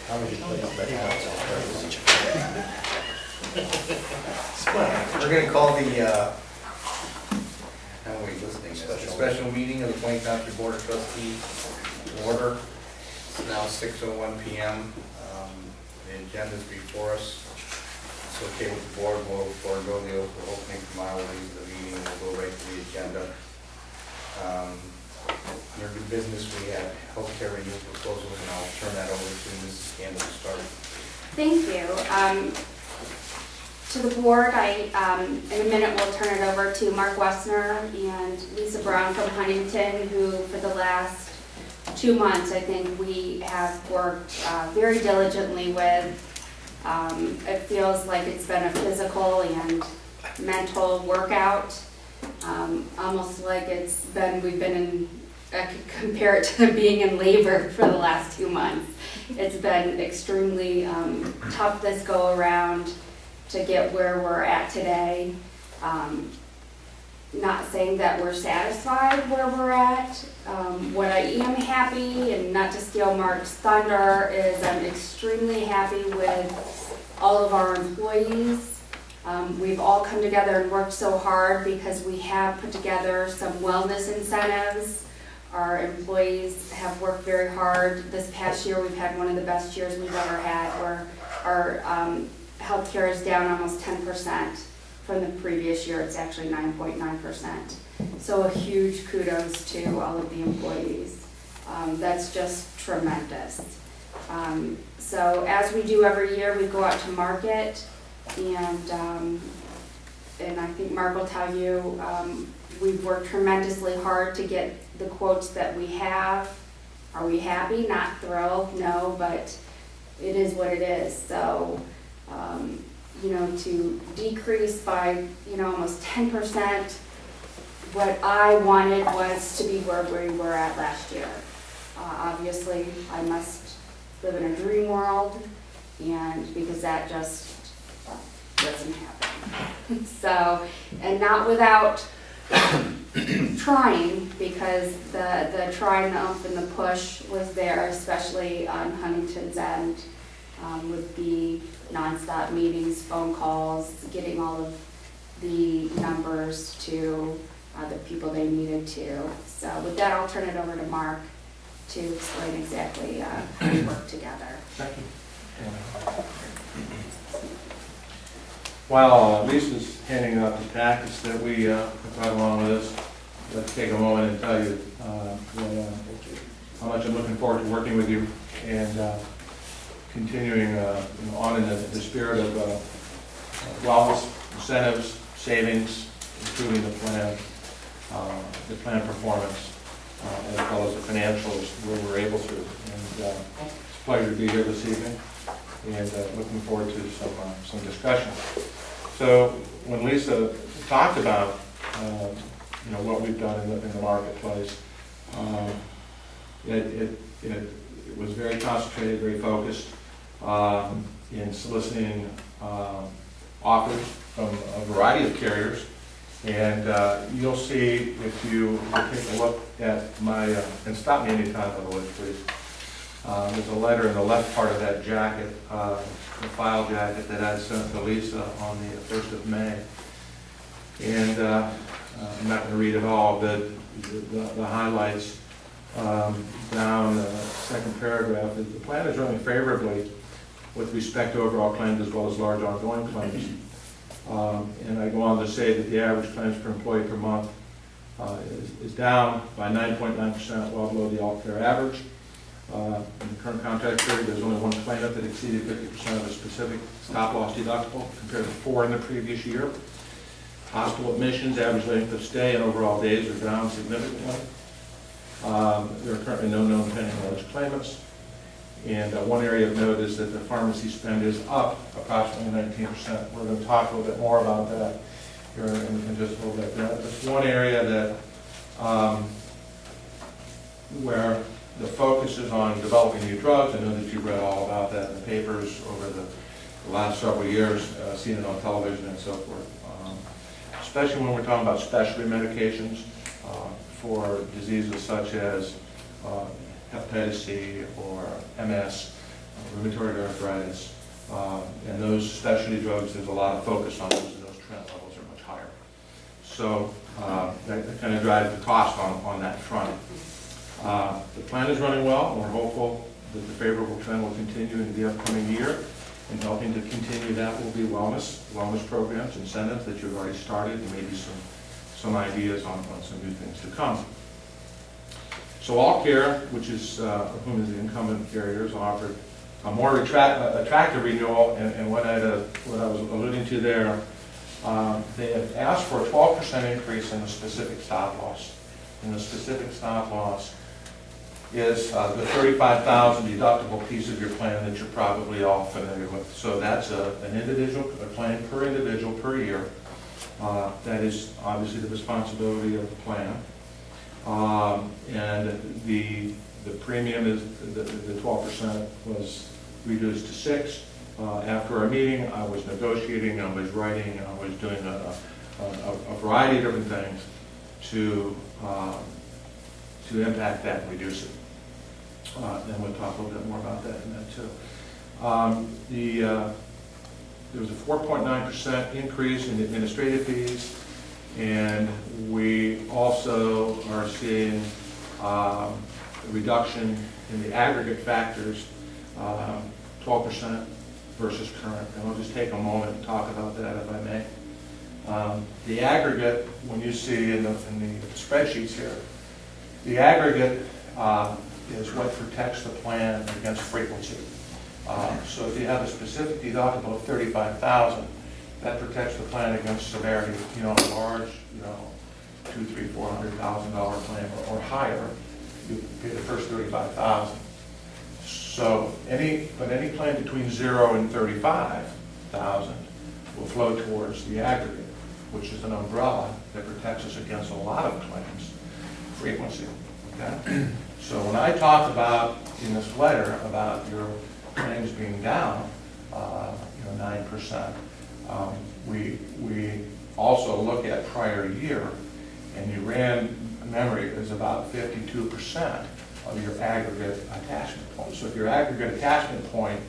How would you put up that house out there? We're going to call the, how are we listening? Special Meeting of the Plain Township Board of Trustees to order. It's now 6:01 p.m. The agenda's before us. It's okay with the board. We'll forego the opening formalities of the meeting. We'll go right to the agenda. Under new business, we have healthcare renewal proposals, and I'll turn that over to Mrs. Campbell to start. Thank you. To the board, in a minute we'll turn it over to Mark Wessner and Lisa Brown from Huntington, who for the last 2 months, I think we have worked very diligently with. It feels like it's been a physical and mental workout, almost like we've been in, I could compare it to being in labor for the last 2 months. It's been extremely tough this go around to get where we're at today. Not saying that we're satisfied where we're at. What I am happy, and not to steal Mark's thunder, is I'm extremely happy with all of our employees. We've all come together and worked so hard because we have put together some wellness incentives. Our employees have worked very hard. This past year we've had one of the best years we've ever had, where our healthcare is down almost 10% from the previous year. It's actually 9.9%. So a huge kudos to all of the employees. That's just tremendous. So as we do every year, we go out to market, and I think Mark will tell you, we've worked tremendously hard to get the quotes that we have. Are we happy? Not thrilled, no, but it is what it is. So, to decrease by, almost 10%, what I wanted was to be where we were at last year. Obviously, I must live in a dream world, and because that just doesn't happen. So, and not without trying, because the try and the oomph and the push was there, especially on Huntington's end, with the nonstop meetings, phone calls, getting all of the numbers to the people they needed to. So with that, I'll turn it over to Mark to explain exactly how we work together. Thank you. While Lisa's handing out the packets that we brought along with us, let's take a moment and tell you how much I'm looking forward to working with you and continuing on in the spirit of wellness, incentives, savings, improving the plan performance, as well as the financials where we're able to. And it's a pleasure to be here this evening, and looking forward to some discussion. So when Lisa talked about what we've done in the marketplace, it was very concentrated, very focused in soliciting offers from a variety of carriers. And you'll see, if you take a look at my, and stop me anytime, by the way, please. There's a letter in the left part of that jacket, the file jacket that I sent to Lisa on the 1st of May. And I'm not going to read it all, but the highlights down the second paragraph. The plan is running favorably with respect to overall claims as well as large ongoing claims. And I go on to say that the average claims per employee per month is down by 9.9%, well below the all-care average. In the current contract period, there's only one claimant that exceeded 50% of a specific stop-loss deductible, compared to 4 in the previous year. Hospital admissions, average length of stay, and overall days are down significantly. There are currently no known pending large claimants. And one area of note is that the pharmacy spend is up approximately 19%. We're going to talk a little bit more about that here in just a little bit. That's one area that where the focus is on developing new drugs. I know that you've read all about that in the papers over the last several years, seen it on television and so forth. Especially when we're talking about specialty medications for diseases such as hepatitis C or MS. rheumatoid arthritis, and those specialty drugs, there's a lot of focus on those, and those trend levels are much higher. So that kind of drives the cost on that front. The plan is running well, and we're hopeful that the favorable trend will continue in the upcoming year. And helping to continue that will be wellness programs, incentives that you've already started, and maybe some ideas on some new things to come. So All Care, which is whom is the incumbent carriers, offered a more attractive renewal, and what I was alluding to there, they have asked for a 12% increase in the specific stop loss. And the specific stop loss is the $35,000 deductible piece of your plan that you're probably all familiar with. So that's a claim per individual per year. That is obviously the responsibility of the plan. And the premium is, the 12% was reduced to 6%. After our meeting, I was negotiating, I was writing, I was doing a variety of different things to impact that and reduce it. And we'll talk a little bit more about that in that too. There was a 4.9% increase in administrative fees, and we also are seeing a reduction in the aggregate factors, 12% versus current. And I'll just take a moment and talk about that if I may. The aggregate, when you see in the spreadsheets here, the aggregate is what protects the plan against frequency. So if you have a specific deductible of $35,000, that protects the plan against severity. You know, a large, $200,000, $300,000, $400,000 claim or higher, you pay the first $35,000. So any claim between 0 and $35,000 will flow towards the aggregate, which is an umbrella that protects us against a lot of claims frequency. Okay? So when I talked about in this letter about your claims being down, 9%, we also look at prior year, and you ran memory is about 52% of your aggregate attachment point. So if your aggregate attachment point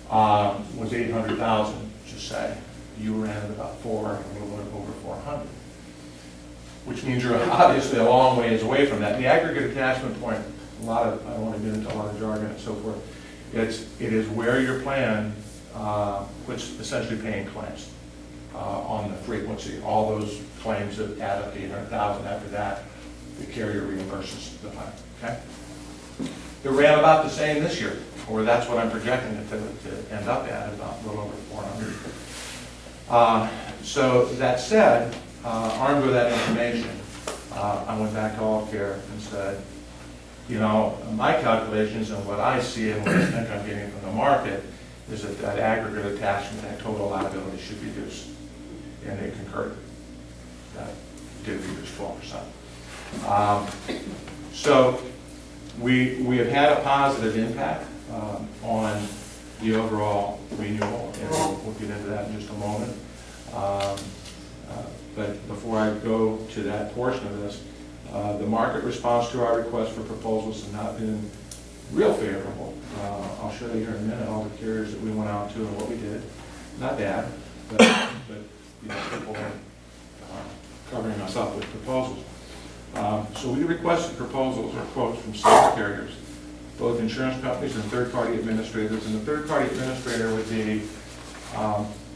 was 800,000, just say, you ran at about a little bit over 400. Which means you're obviously a long ways away from that. The aggregate attachment point, I don't want to get into a lot of jargon and so forth, it is where your plan puts essentially paying claims on the frequency. All those claims that add up to 800,000 after that, the carrier reimburses the plan. Okay? It ran about the same this year, or that's what I'm projecting it to end up at, about a little over 400. So that said, armed with that information, I went back to All Care and said, my calculations and what I see and what I think I'm getting from the market is that aggregate attachment, that total liability should be reduced. And they concurred. That did reduce 12%. So we have had a positive impact on the overall renewal, and we'll get into that in just a moment. But before I go to that portion of this, the market response to our request for proposals has not been real favorable. I'll show you here in a minute all the carriers that we went out to and what we did. Not bad, but people are covering us up with proposals. So we requested proposals or quotes from 6 carriers, both insurance companies and third-party administrators. And the third-party administrator would be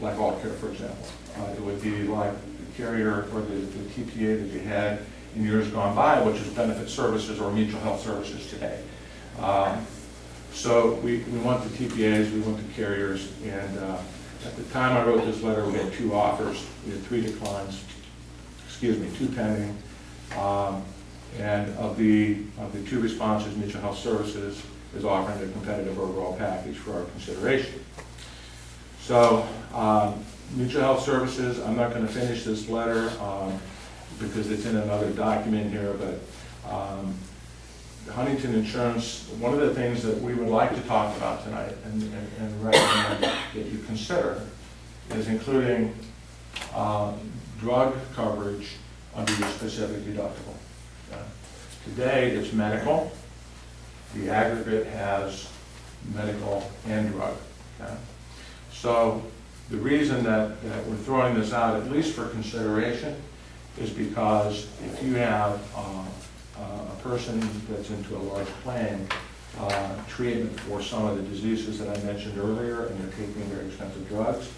like All Care, for example. It would be like the carrier or the TPA that you had in years gone by, which is benefit services or mutual health services today. So we went to TPAs, we went to carriers, and at the time I wrote this letter, we had 2 offers. We had 3 declines, 2 pending. And of the 2 responses, Mutual Health Services is offering a competitive overall package for our consideration. So Mutual Health Services, I'm not going to finish this letter because it's in another document here, but Huntington Insurance, one of the things that we would like to talk about tonight and recommend that you consider is including drug coverage under your specific deductible. Today it's medical. The aggregate has medical, and drug. Okay? So the reason that we're throwing this out, at least for consideration, is because if you have a person that's into a large claim, treatment for some of the diseases that I mentioned earlier, and they're taking very expensive drugs,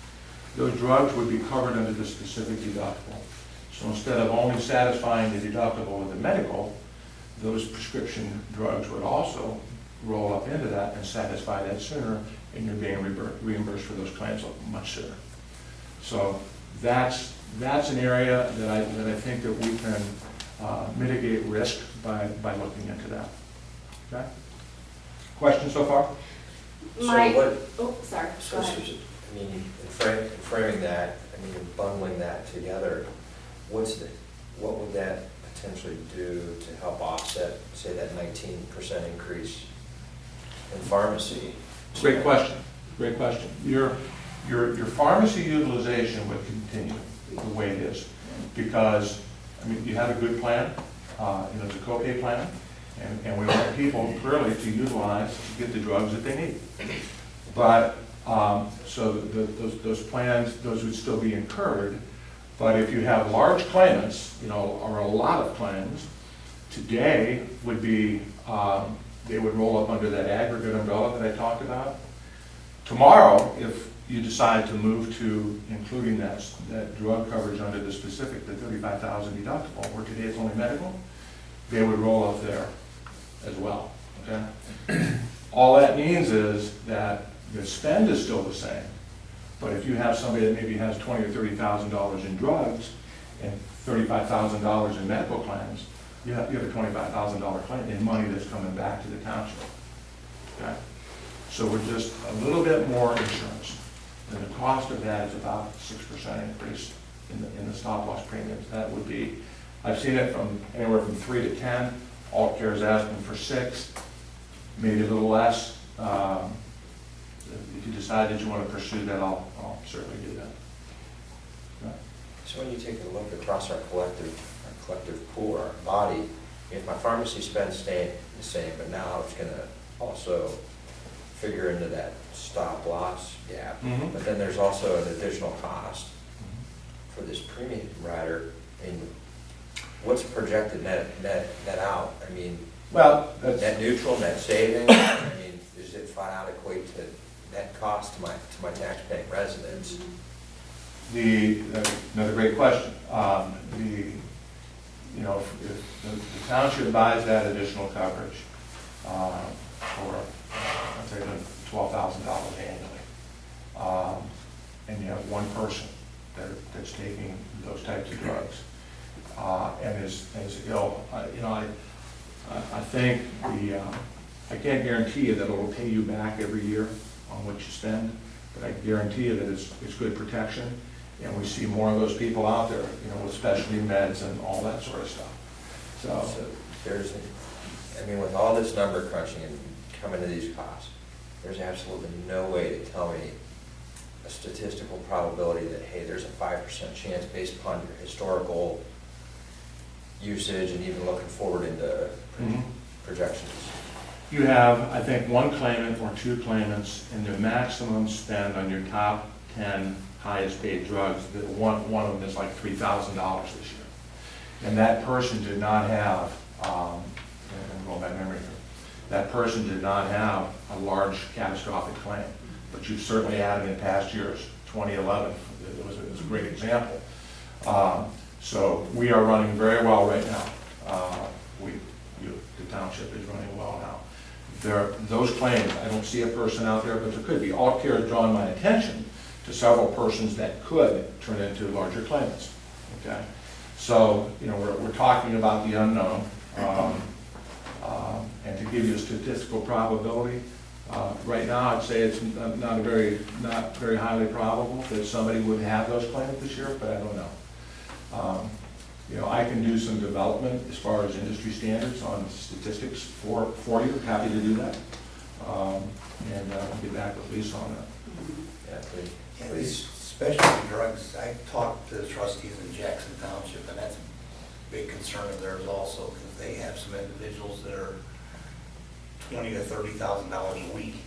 those drugs would be covered under the specific deductible. So instead of only satisfying the deductible with the medical, those prescription drugs would also roll up into that and satisfy that sooner, and you're being reimbursed for those claims much sooner. So that's an area that I think that we can mitigate risk by looking into that. Okay? Questions so far? My, So sorry, So, go ahead. I mean, in framing that, I mean, bundling that together, what would that potentially do to help offset, say, that 19% increase in pharmacy? Great question. Great question. Your pharmacy utilization would continue the way it is because, I mean, you have a good plan, it's a copay plan, and we want people clearly to utilize to get the drugs that they need. But, so those plans, those would still be incurred, but if you have large claimants, or a lot of claims, today would be, they would roll up under that aggregate umbrella that I talked about. Tomorrow, if you decide to move to including that drug coverage under the specific, the $35,000 deductible, where today it's only medical, they would roll up there as well, okay? All that means is that the spend is still the same, but if you have somebody that maybe has $20,000 or $30,000 in drugs and $35,000 in medical claims, you have a $25,000 claim in money that's coming back to the township, okay? So we're just a little bit more insurance. And the cost of that is about 6% increase in the stop loss premiums. That would be, I've seen it from anywhere from 3 to 10. Alt Care is asking for 6, maybe a little less. If you decide that you want to pursue that, I'll certainly do that. Okay. So when you take a look across our collective pool, our body, if my pharmacy spend staying the same, but now it's going to also figure into that stop loss gap, but then there's also an additional cost for this premium rider. I mean, what's projected net out? I mean, Well, that's, net neutral, net saving? I mean, does it flat out equate to net cost to my tax-paying residents? another great question. If the township buys that additional coverage for, let's say, $12,000 annually, and you have one person that's taking those types of drugs and is ill, I think I can't guarantee you that it'll pay you back every year on what you spend, but I guarantee you that it's good protection. And we see more of those people out there, with specialty meds and all that sort of stuff. So with all this number crunching and coming to these costs, there's absolutely no way to tell me a statistical probability that, hey, there's a 5% chance based upon your historical usage and even looking forward into projections. You have, I think, one claimant or two claimants, and their maximum spend on your top 10 highest paid drugs, one of them is like $3,000 this year. And that person did not have, I'm going by memory here, that person did not have a large catastrophic claim, but you've certainly had it in past years. 2011, it was a great example. So we are running very well right now. The township is running well now. Those claims, I don't see a person out there, but there could be. Alt Care has drawn my attention to several persons that could turn into larger claimants. Okay, so we're talking about the unknown, and to give you a statistical probability, right now I'd say it's not very highly probable that somebody would have those claims this year, but I don't know. I can do some development as far as industry standards on statistics for you. Happy to do that, and I'll get back with Lisa on that. Yeah, please. Yeah, these specialty drugs, I talked to the trustees in Jackson Township, and that's a big concern of theirs also, because they have some individuals that are $20,000 to $30,000 a week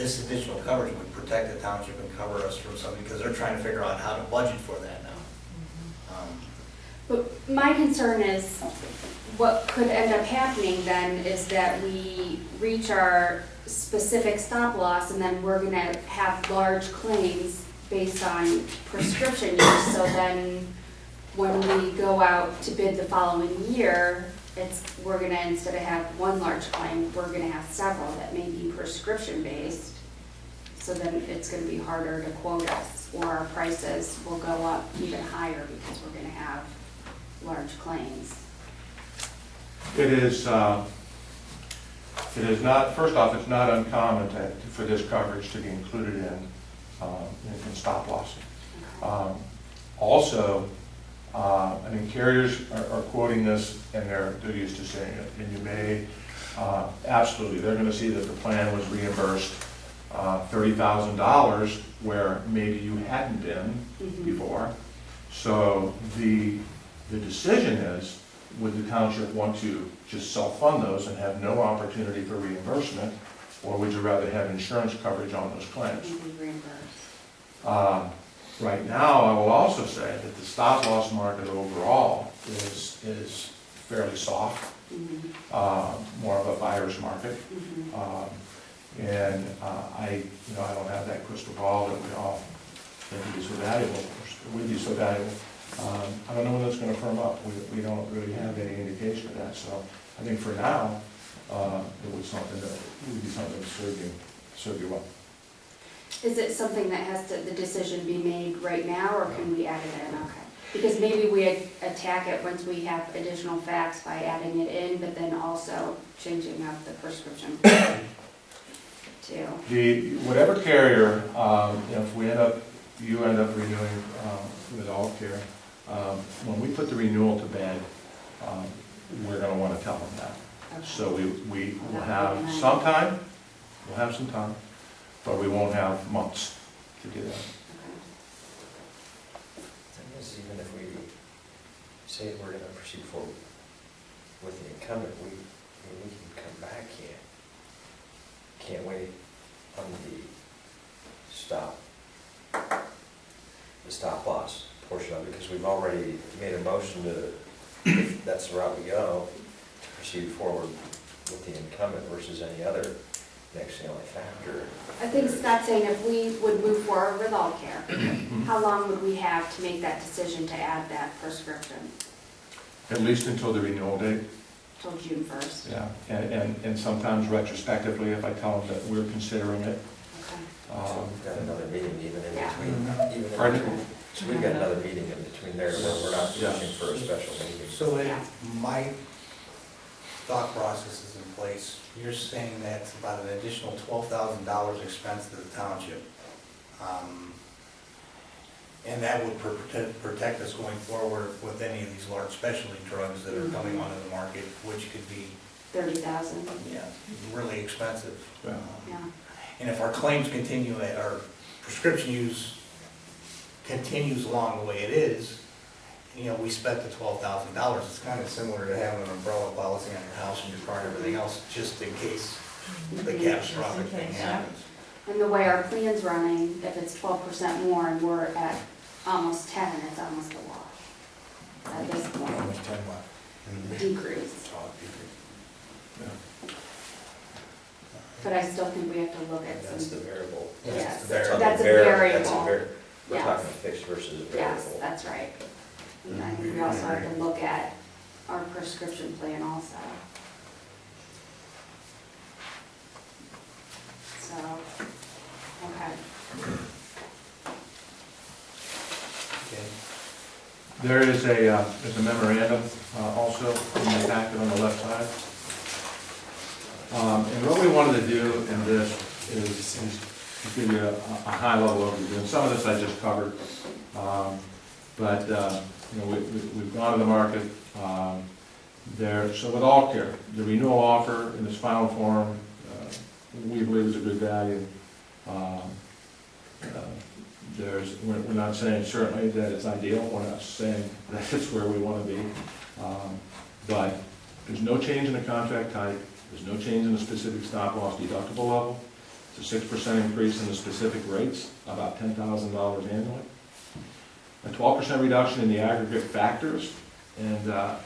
this additional coverage would protect the township and cover us from something, because they're trying to figure out how to budget for that now. But my concern is, what could end up happening then is that we reach our specific stop loss, and then we're gonna have large claims based on prescription use. So then, when we go out to bid the following year, we're gonna, instead of have one large claim, we're gonna have several that may be prescription based. So then it's gonna be harder to quote us, or our prices will go up even higher because we're gonna have large claims. It is not, first off, it's not uncommon for this coverage to be included in stop loss. Also, I mean, carriers are quoting this, and they're used to saying it, and you may, absolutely, they're gonna see that the plan was reimbursed $30,000 where maybe you hadn't been before. So the decision is, would the township want to just self-fund those and have no opportunity for reimbursement, or would you rather have insurance coverage on those claims? Right now, I will also say that the stop-loss market overall is fairly soft, more of a buyer's market. And I don't have that crystal ball that we all think would be so valuable, or would be so valuable. I don't know when that's going to firm up. We don't really have any indication of that. So I think for now, it would be something that serve you well. Is it something that has to, the decision be made right now, or can we add it in? Okay. Because maybe we attack it once we have additional facts by adding it in, but then also changing up the prescription too. Whatever carrier, if you end up renewing with all care, when we put the renewal to bed, we're going to want to tell them that. Okay. So we will have some time. We'll have some time. But we won't have months to do that. Thing is, even if we say we're going to proceed forward with the incumbent, we can come back here. Can't wait on the stop loss portion of it, because we've already made a motion to, if that's the route we go, to proceed forward with the incumbent versus any other next only factor. I think Scott's saying if we would move forward with all care, how long would we have to make that decision to add that prescription? At least until the renewal date. Till June 1st. Yeah, and sometimes retrospectively, if I tell them that we're considering it. Okay. So we've got another meeting even in Yeah. between. Pardon? So we've got another meeting in between there, where we're not pushing for a special meeting. So my thought process is in place. You're saying that's about an additional $12,000 expense to the township. And that would protect us going forward with any of these large specialty drugs that are coming onto the market, which could be 30,000. Yeah, really expensive. Yeah. And if our claims continue, our prescription use continues along the way it is, we spent the $12,000. It's kind of similar to having an umbrella policy on your house and your car and everything else, just in case the catastrophic thing happens. And the way our plan's running, if it's 12% more and we're at almost 10, it's almost a wash at this point. Almost 10 what? Decrease. But I still think we have to look at That's the some, variable. yes, That's on that's the a variable. variable. We're Yes. talking fixed versus a variable. Yes, that's right. And I think we also have to look at our prescription plan also. So, okay. There is there's a memorandum also in the packet on the left side. And what we wanted to do in this is to give you a high-level overview. And some of this I just covered. But we've gone to the market. So with all care, the renewal offer in its final form, we believe is a good value. We're not saying certainly that it's ideal. We're not saying that it's where we want to be. But there's no change in the contract type. There's no change in the specific stop loss deductible level. It's a 6% increase in the specific rates, about $10,000 annually. A 12% reduction in the aggregate factors, and I'll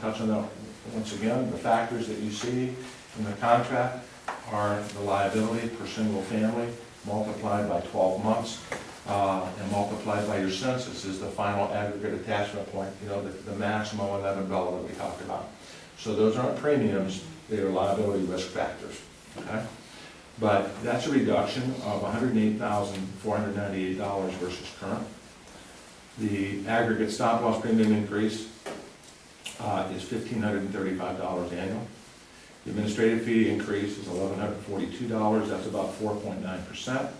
touch on that once again. The factors that you see in the contract are the liability per single family multiplied by 12 months and multiplied by your census is the final aggregate attachment point, you know, the maximum on that umbrella that we talked about. So those aren't premiums, they are liability risk factors, okay? But that's a reduction of $108,498 versus current. The aggregate stop loss premium increase is $1,535 annual. The administrative fee increase is $1,142, that's about 4.9%.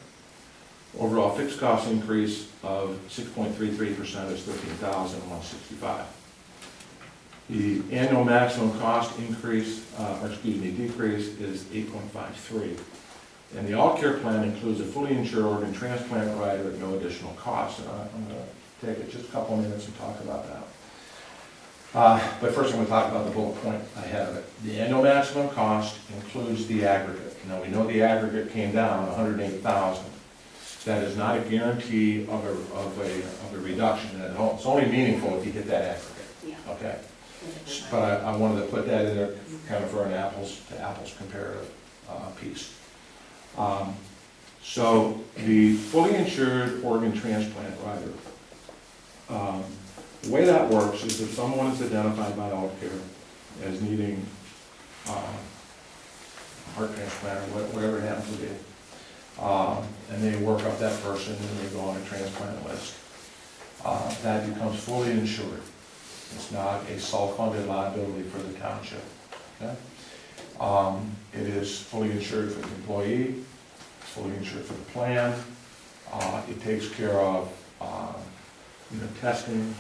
Overall fixed cost increase of 6.33% is $13,165. The annual maximum cost increase, decrease is 8.53. And the all-care plan includes a fully insured organ transplant rider at no additional cost. And I'm going to take just a couple of minutes and talk about that. But first I'm going to talk about the bullet point I have it. The annual maximum cost includes the aggregate. Now we know the aggregate came down $108,000. That is not a guarantee of a reduction. It's only meaningful if you hit that aggregate. Yeah. Okay. But I wanted to put that in there kind of for an apples to apples comparative piece. So the fully insured organ transplant rider, the way that works is if someone is identified by AllCare as needing a heart transplant or whatever it happens to be, and they work up that person and they go on a transplant list, that becomes fully insured. It's not a self-funded liability for the township. Okay? It is fully insured for the employee, it's fully insured for the plan. It takes care of testing,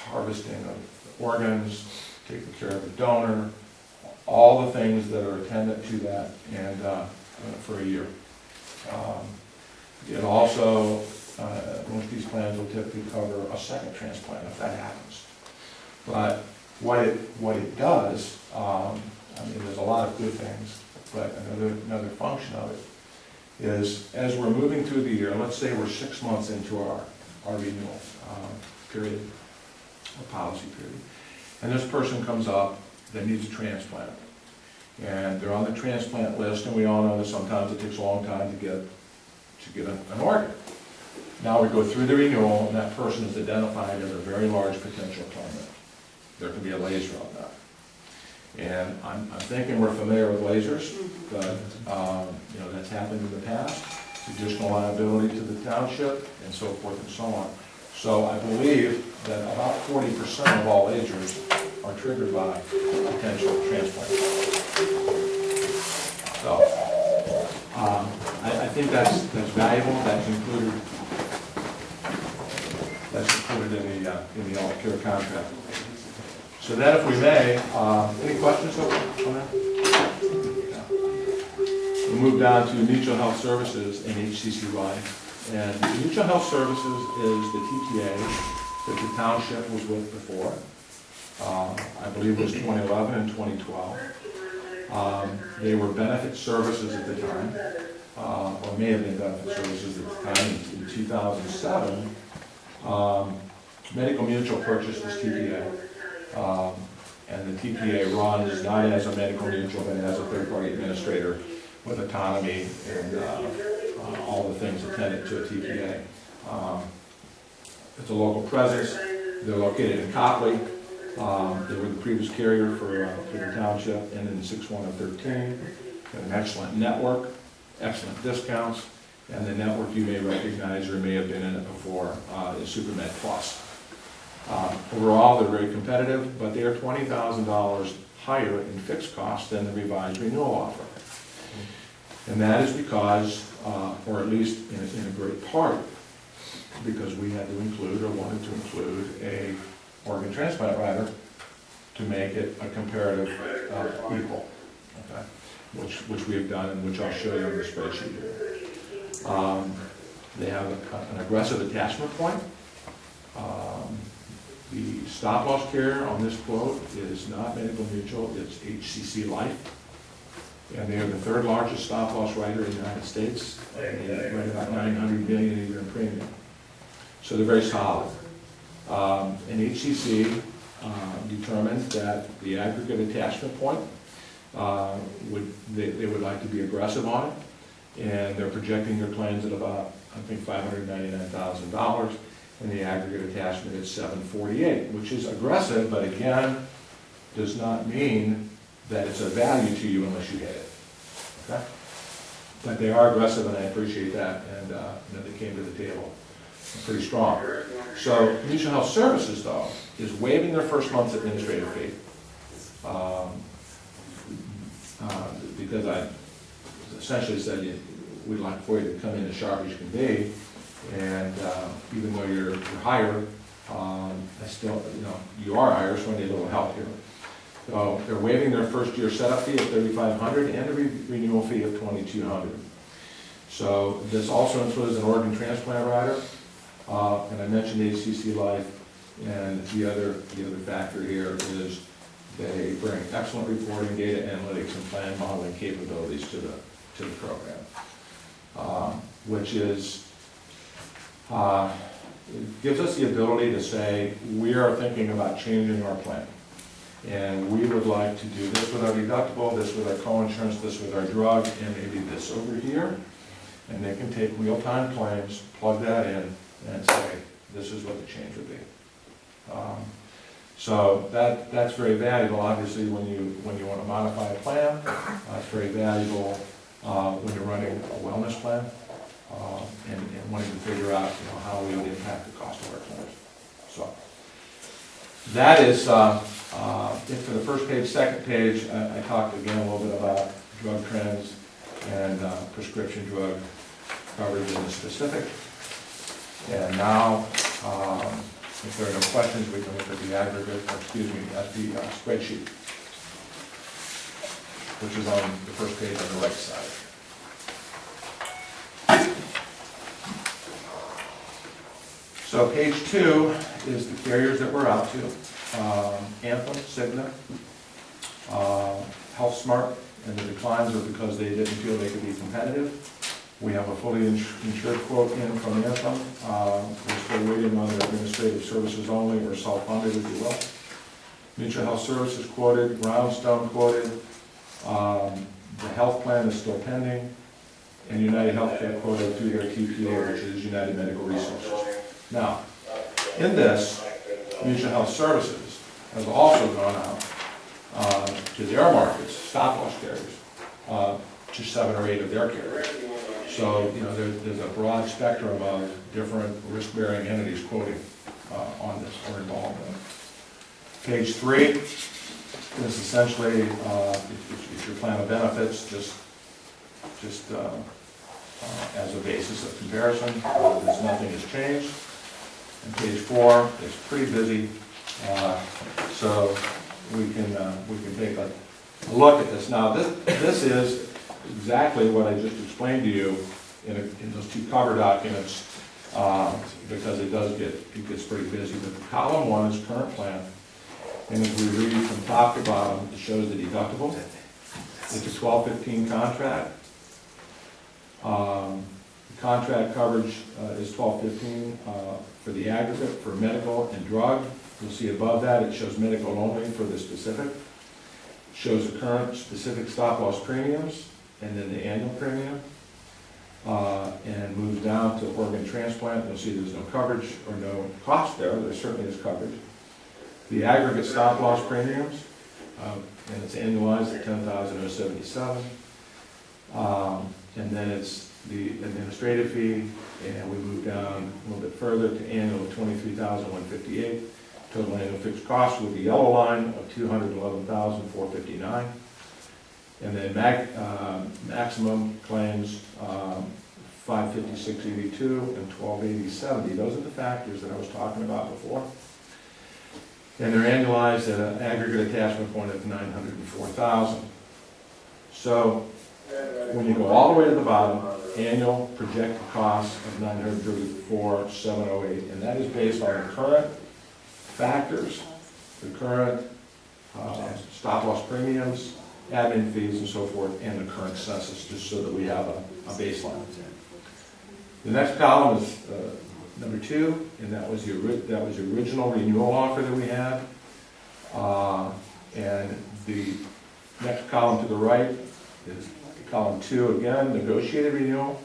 harvesting of organs, taking care of the donor, all the things that are attendant to that, and for a year. It also, most of these plans will typically cover a second transplant if that happens. But what it does, there's a lot of good things, but another function of it is as we're moving through the year, let's say we're 6 months into our renewal period, or policy period, and this person comes up that needs a transplant. And they're on the transplant list, and we all know that sometimes it takes a long time to get an organ. Now we go through the renewal, and that person is identified as a very large potential claimant. There can be a laser on that. And I'm thinking we're familiar with lasers, but that's happened in the past. It's additional liability to the township, and so forth and so on. So I believe that about 40% of all lasers are triggered by potential transplant. So I think that's valuable. That's included in the all-care contract. So then, if we may, any questions on that? We'll move down to mutual health services and HCC Life. And mutual health services is the TPA that the township was with before. I believe it was 2011 and 2012. They were benefit services at the time, or may have been benefit services at the time. In 2007, Medical Mutual purchased this TPA. And the TPA runs not as a medical mutual, but as a third-party administrator with autonomy and all the things attendant to a TPA. It's a local presence. They're located in Copley. They were the previous carrier for the township, and in 6-1-13. Got an excellent network, excellent discounts, and the network you may recognize or may have been in it before is SuperMed Plus. Overall, they're very competitive, but they are $20,000 higher in fixed costs than the revised renewal offer. And that is because, or at least in a great part, because we had to include or wanted to include a organ transplant rider to make it a comparative equal, okay? Which we have done and which I'll show you on the spreadsheet here. They have an aggressive attachment point. The stop-loss care on this quote is not Medical Mutual, it's HCC Life. And they are the third largest stop-loss writer in the United States. They write about $900 million a year in premium. So they're very solid. And HCC determined that the aggregate attachment point, they would like to be aggressive on it. And they're projecting their claims at about, I think, $599,000. And the aggregate attachment is $748,000, which is aggressive, but again, does not mean that it's a value to you unless you get it. Okay? But they are aggressive, and I appreciate that, and that they came to the table pretty strong. So Mutual Health Services, though, is waiving their first month's administrative fee, because I essentially said we'd like for you to come in as sharp as you can be, and even though you're higher, I still, you are higher, so I need a little help here. So they're waiving their first year setup fee of $3,500 and a renewal fee of $2,200. So this also includes an organ transplant rider, and I mentioned HCC Life, and the other factor here is they bring excellent reporting, data analytics, and plan modeling capabilities to the program, which is it gives us the ability to say we are thinking about changing our plan. And we would like to do this with our deductible, this with our co-insurance, this with our drug, and maybe this over here. And they can take real-time claims, plug that in, and say, this is what the change would be. So that's very valuable, obviously, when you want to modify a plan. It's very valuable when you're running a wellness plan and wanting to figure out how we would impact the cost of our claims. So that is it for the first page. Second page, I talked again a little bit about drug trends and prescription drug coverage in the specific. And now, if there are no questions, we can look at the aggregate, at the spreadsheet, which is on the first page on the right side. So page 2 is the carriers that we're out to. Anthem, Cigna, HealthSmart, and the declines are because they didn't feel they could be competitive. We have a fully insured quote in from Anthem. We're still waiting on their administrative services only, or self-funded, if you will. Mutual Health Services quoted, Brownstone quoted, the health plan is still pending, and United Healthcare quoted through their TPA, which is United Medical Resources. Now, in this, Mutual Health Services has also gone out to their markets, stop-loss carriers, to 7 or 8 of their carriers. So, there's a broad spectrum of different risk-bearing entities quoting on this or involved in it. Page 3 is essentially, if your plan of benefits, just as a basis of comparison, there's nothing has changed. And page 4 is pretty busy, so we can take a look at this. Now, this is exactly what I just explained to you in those 2 cover documents, because it gets pretty busy. But column 1 is current plan, and if we read from top to bottom, it shows the deductible. It's a 12-15 contract. The contract coverage is $12.15 for the aggregate for medical and drug. You'll see above that it shows medical only for the specific. It shows the current specific stop-loss premiums and then the annual premium, and moves down to organ transplant. You'll see there's no coverage or no cost there. There certainly is coverage. The aggregate stop-loss premiums, and it's annualized at $10,077, and then it's the administrative fee, and we move down a little bit further to annual $23,158. Total annual fixed cost with the yellow line of $211,459. And then maximum claims, $556.82 and $1280.70. Those are the factors that I was talking about before. And they're annualized at an aggregate attachment point of $904,000. So when you go all the way to the bottom, annual projected cost of $934,708, and that is based on the current factors, the current stop-loss premiums, admin fees and so forth, and the current census, just so that we have a baseline. The next column is number 2, and that was the original renewal offer that we had. And the next column to the right is column 2 again, negotiated renewal.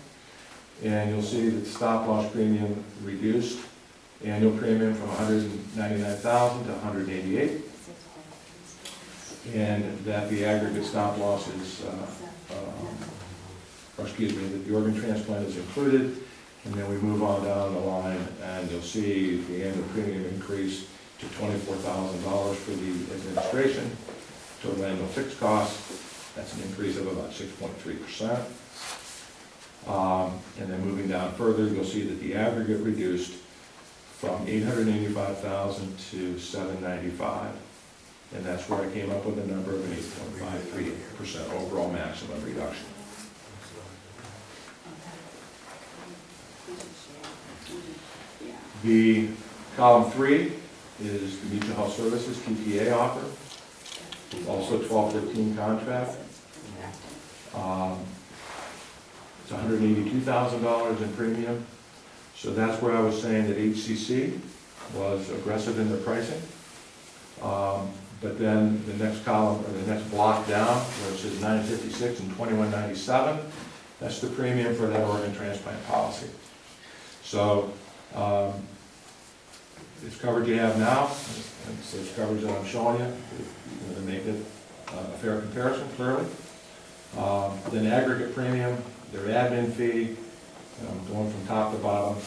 And you'll see that the stop loss premium reduced, annual premium from $199,000 to $188,000. And that the aggregate stop loss is, that the organ transplant is included. And then we move on down the line, and you'll see the annual premium increase to $24,000 for the administration. Total annual fixed cost, that's an increase of about 6.3%. And then moving down further, you'll see that the aggregate reduced from $885,000 to $795,000. And that's where I came up with a number of an 8.53% overall maximum reduction. The column 3 is the Mutual Health Services TPA offer, also 12-15 contract. It's $182,000 in premium. So that's where I was saying that HCC was aggressive in their pricing. But then the next column, or the next block down, where it says $956 and $2197, that's the premium for that organ transplant policy. So it's coverage you have now, and it's coverage that I'm showing you, to make it a fair comparison, clearly. Then aggregate premium, their admin fee, going from top to bottom,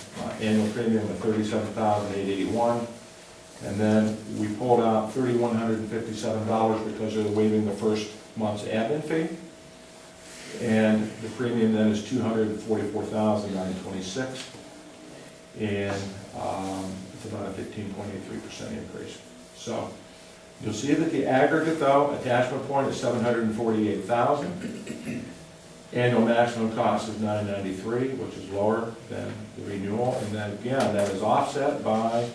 annual premium of $37,881. And then we pulled out $3,157 because they're waiving the first month's admin fee. And the premium then is $244,926. And it's about a 15.83% increase. So you'll see that the aggregate, though, attachment point is $748,000. Annual maximum cost is $993, which is lower than the renewal. And then again, that is offset by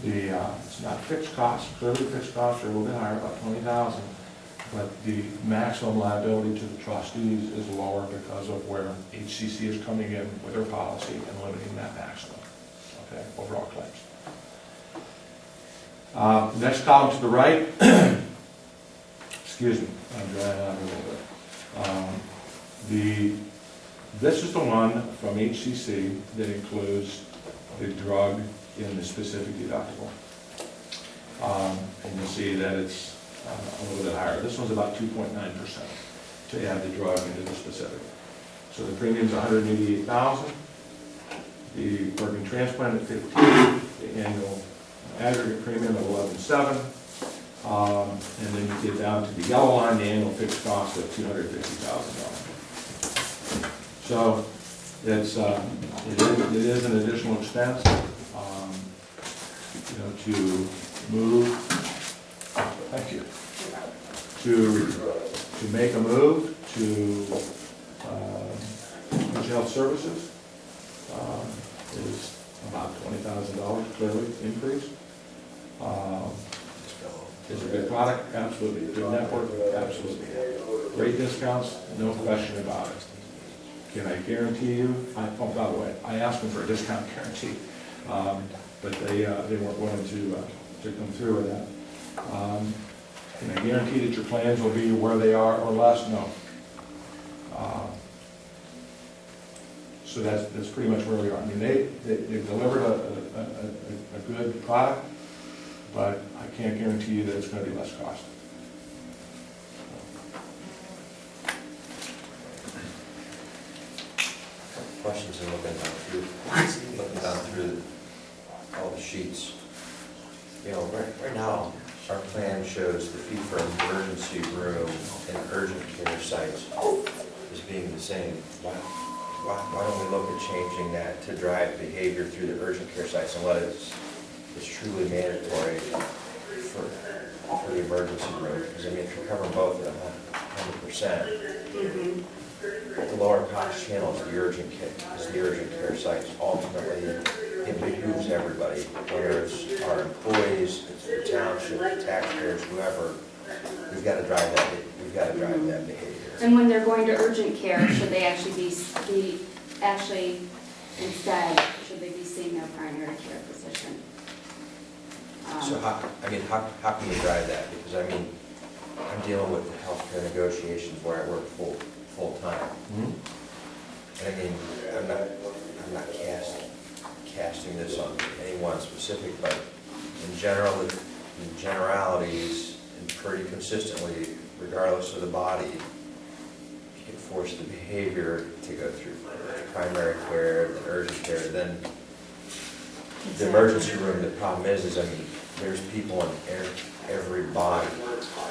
the, it's not fixed costs. Clearly fixed costs are a little bit higher, about $20,000. But the maximum liability to the trustees is lower because of where HCC is coming in with their policy and limiting that maximum, okay, overall claims. Next column to the right, excuse me, I'm drying out a little bit. This is the one from HCC that includes the drug in the specific deductible. And you'll see that it's a little bit higher. This one's about 2.9% to add the drug into the specific. So the premium's $188,000. The organ transplant at $15,000. The annual aggregate premium of $11,700. And then you get down to the yellow line, the annual fixed cost of $250,000. So it is an additional expense, to move. Thank you. To make a move to Mutual Health Services is about $20,000 clearly increase. Is it a good product? Absolutely. Good network? Absolutely. Great discounts? No question about it. Can I guarantee you? Oh, by the way, I asked them for a discount guarantee, but they weren't willing to come through with that. Can I guarantee that your plans will be where they are or less? No. So that's pretty much where we are. I mean, they've delivered a good product, but I can't guarantee you that it's going to be less cost. Questions and looking down through all the sheets. Right now, our plan shows the fee for emergency room and urgent care sites as being the same. Why don't we look at changing that to drive behavior through the urgent care sites and let it's truly mandatory for the emergency room? Because I mean, if you're covering both at 100%, the lower cost channel is the urgent care sites. Ultimately, it behooves everybody, whether it's our employees, it's the township, the taxpayers, whoever. We've got to drive that you gotta drive that behavior. And when they're going to urgent care, should they actually instead, should they be seeing their primary care physician? So how can you drive that? Because I mean, I'm dealing with the healthcare negotiations where I work full-time. And I mean, I'm not casting this on anyone specific, but in generalities, and pretty consistently, regardless of the body, you can force the behavior to go through primary care, then urgent care, then the emergency room. The problem is I mean, there's people in every body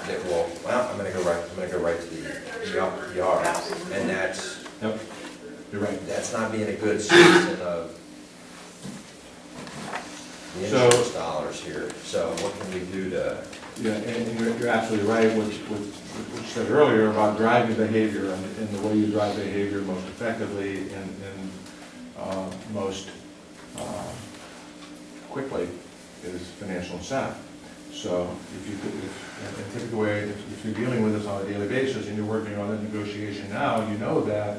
that will, well, I'm gonna go right to the ER, and that's, Yep, you're right. that's not being a good citizen of the insurance dollars here. So what can we do to? Yeah, and you're absolutely right, what you said earlier about driving behavior, and the way you drive behavior most effectively and most quickly is financial incentive. So and typically, if you're dealing with this on a daily basis and you're working on a negotiation now, you know that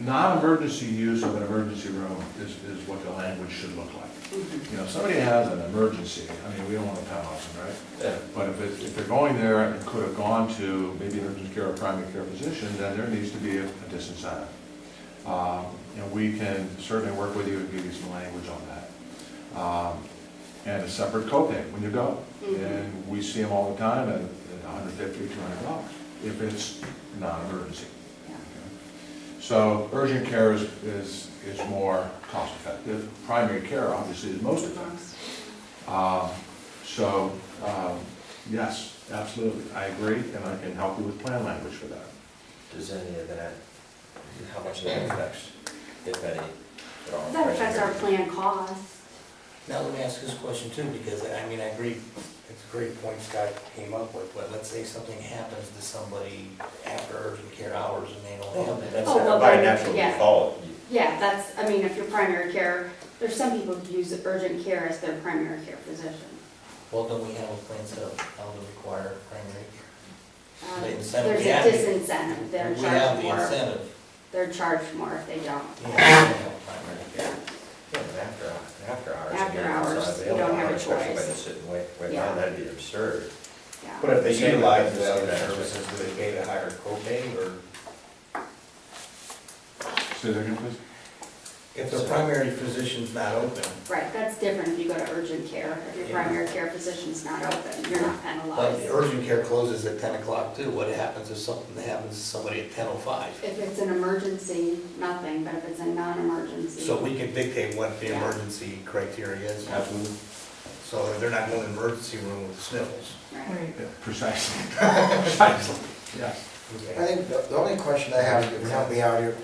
non-emergency use of an emergency room is what the language should look like. You know, if somebody has an emergency, I mean, we don't want to penalize them, right? Yeah. But if they're going there and could have gone to maybe an urgent care or primary care physician, then there needs to be a disincentive. You know, we can certainly work with you and give you some language on that. And a separate copay when you go. And we see them all the time at $150 or $200 if it's non-emergency. So urgent care is more cost effective. Primary care obviously is most effective. Yes, absolutely, I agree, and I can help you with plan language for that. Does any of that, how much of that affects, if any, at all? That affects our plan costs. Now, let me ask this question too, because I mean, I agree, it's a great point Scott came up with, but let's say something happens to somebody after urgent care hours and they don't have that. That's Oh, well, by then, natural yeah. default. Yeah, that's, I mean, if you're primary care, there's some people who use urgent care as their primary care physician. Well, don't we have a plan set up how to require primary care? The There's incentive, we a have the- disincentive, they're We have charged the more, incentive. they're charged more if they don't. Yeah, we have primary care. Yeah, but after hours. After again, if it's hours, not you don't have a available, especially choice. when it's sitting way Yeah. down, that'd be absurd. Yeah. But if they Same utilize with the other that. services, do they pay the higher copay, or? Say that again, please. If the primary physician's not open, Right, that's different if you go to urgent care. If your Yeah. primary care physician's not open, you're not but penalized. the urgent care closes at 10 o'clock too, what happens if something happens to somebody at 10:05? If it's an emergency, nothing, but if it's a non-emergency. So we can dictate what the Yeah. emergency criteria is. Absolutely. So if they're not going to the emergency room with the sniffles. Right. Yeah, precisely. Precisely, yes. I think the only question I have, and help me out here,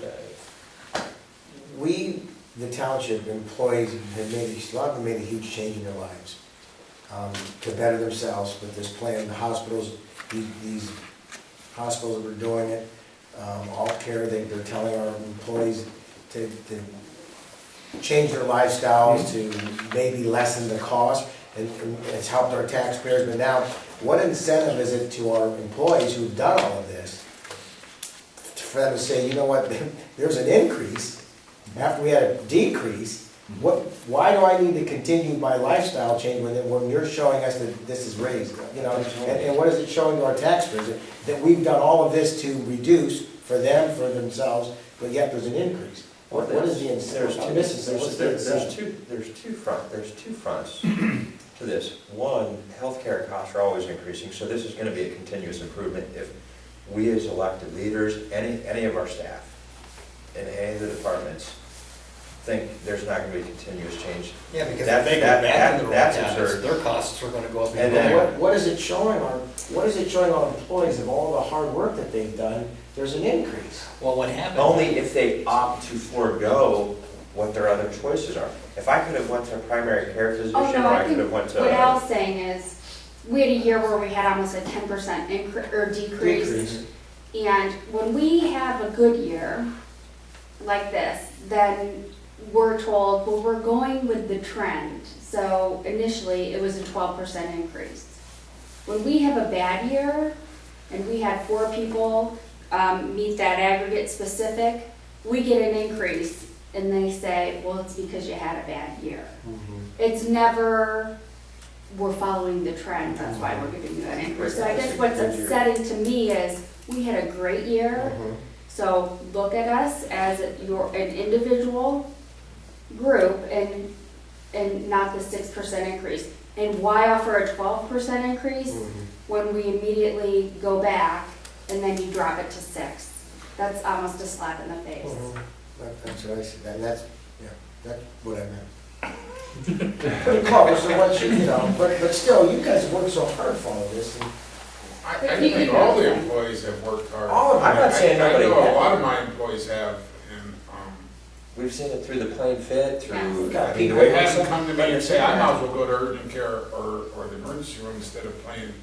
we, the township employees, have a lot of them made a huge change in their lives to better themselves with this plan. The hospitals, these hospitals that are doing it, alt care, they're telling our employees to change their lifestyles to maybe lessen the cost, and it's helped our taxpayers. But now, what incentive is it to our employees who've done all of this for them to say, you know what, there's an increase after we had a decrease? Why do I need to continue my lifestyle change when you're showing us that this is raised? You know, and what is it showing to our taxpayers? That we've done all of this to reduce for them, for themselves, but yet there's an increase. What is the incentive? I'm missing, what's the incentive? There's two fronts to this. One, healthcare costs are always increasing, so this is going to be a continuous improvement. If we as elected leaders, any of our staff in any of the departments think there's not going to be continuous change. Yeah, because That- if they go that- back into the that's right absurd. their costs are gonna go up And even then- more. What is it showing our employees of all the hard work that they've done? There's an increase. Well, what happens? Only if they opt to forego what their other choices are. If I could have went to a primary care physician, Oh, or no, I I could think have went to. what Al's saying is, we had a year where we had almost a 10% increase, or decrease. And when we have a good year, like this, then we're told, well, we're going with the trend. So initially, it was a 12% increase. When we have a bad year, and we had 4 people meet that aggregate specific, we get an increase, and they say, well, it's because you had a bad year. It's never, we're following the trend, that's why we're giving you an increase. So I guess what's upsetting to me is, we had a great year, so look at us as an individual group and not the 6% increase. And why offer a 12% increase when we immediately go back and then you drop it to 6? That's almost a slap in the face. That's what I said, and that's, yeah, that's what I meant. Pretty close, so what you know, but still, you guys work so hard for all of this, and I think all the employees have worked hard. All of them. I'm not saying nobody I know a hasn't. lot of my employees have, and, We've seen it through the plain fit, through. Yes. I mean, the they way we- haven't come to me and say, I might as well go to urgent care or the emergency room instead of paying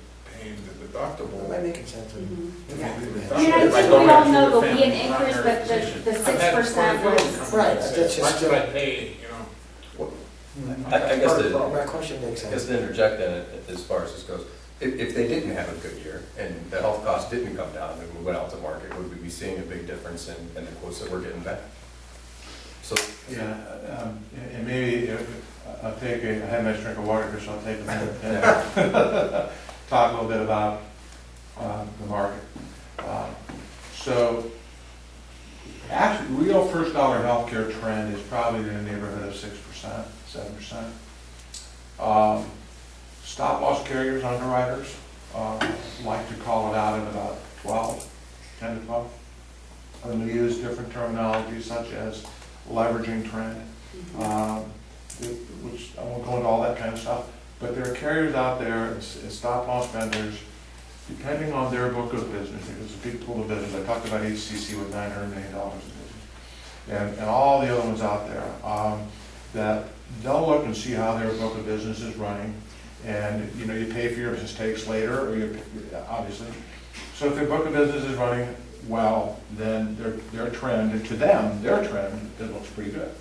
the deductible. Am I making sense? Yeah. I mean, I I think we all know there'll be an increase, but the 6% was, Right, that's just- Why should I pay, you know? I guess the, My question makes I guess sense. to interject in it, as far as this goes, if they didn't have a good year and the health costs didn't come down and we went out to market, would we be seeing a big difference in the quotes that we're getting back? So, Yeah, and maybe I'll take I had a nice drink of water here, so I'll take a minute and talk a little bit about the market. So, actually, real first dollar healthcare trend is probably in the neighborhood of 6%, 7%. Stop loss carriers, underwriters, like to call it out at about 12, 10 to 12. And we use different terminology such as leveraging trend, which I won't go into all that kind of stuff, but there are carriers out there and stop loss vendors, depending on their book of business. It's a big pool of business. I talked about HCC with $900 million in business, and all the other ones out there that they'll look and see how their book of business is running, and you know, you pay for your mistakes later, or you obviously. So if their book of business is running well, then their trend, to them, their trend, it looks pretty good,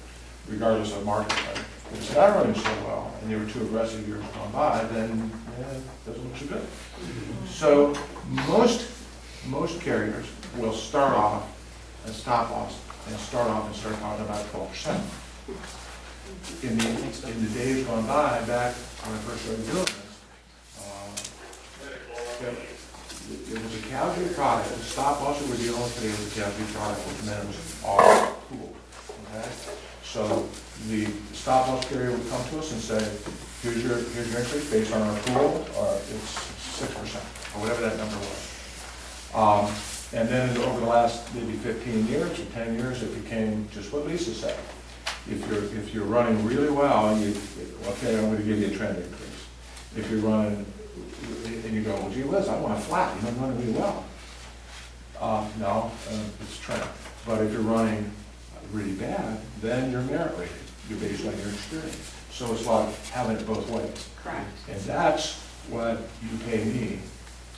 regardless of market trend. If it's not running so well, and they were too aggressive years gone by, then it doesn't look so good. So most carriers will start off at stop loss and start talking about 12%. In the days gone by, back when I first started doing this, it was a casualty product. The stop loss that we're dealing with today was a casualty product, which meant it was all pooled. Okay? So the stop loss carrier would come to us and say, here's your increase based on our pool, or it's 6%, or whatever that number was. And then over the last maybe 15 years or 10 years, it became just what Lisa said. If you're running really well, okay, I'm going to give you a trend increase. If you're running and you go, well, gee whiz, I want a flat, you're not running really well. No, it's trend. But if you're running really bad, then you're merit rated. You're based on your experience. So it's like having it both ways. correct. And that's what you pay me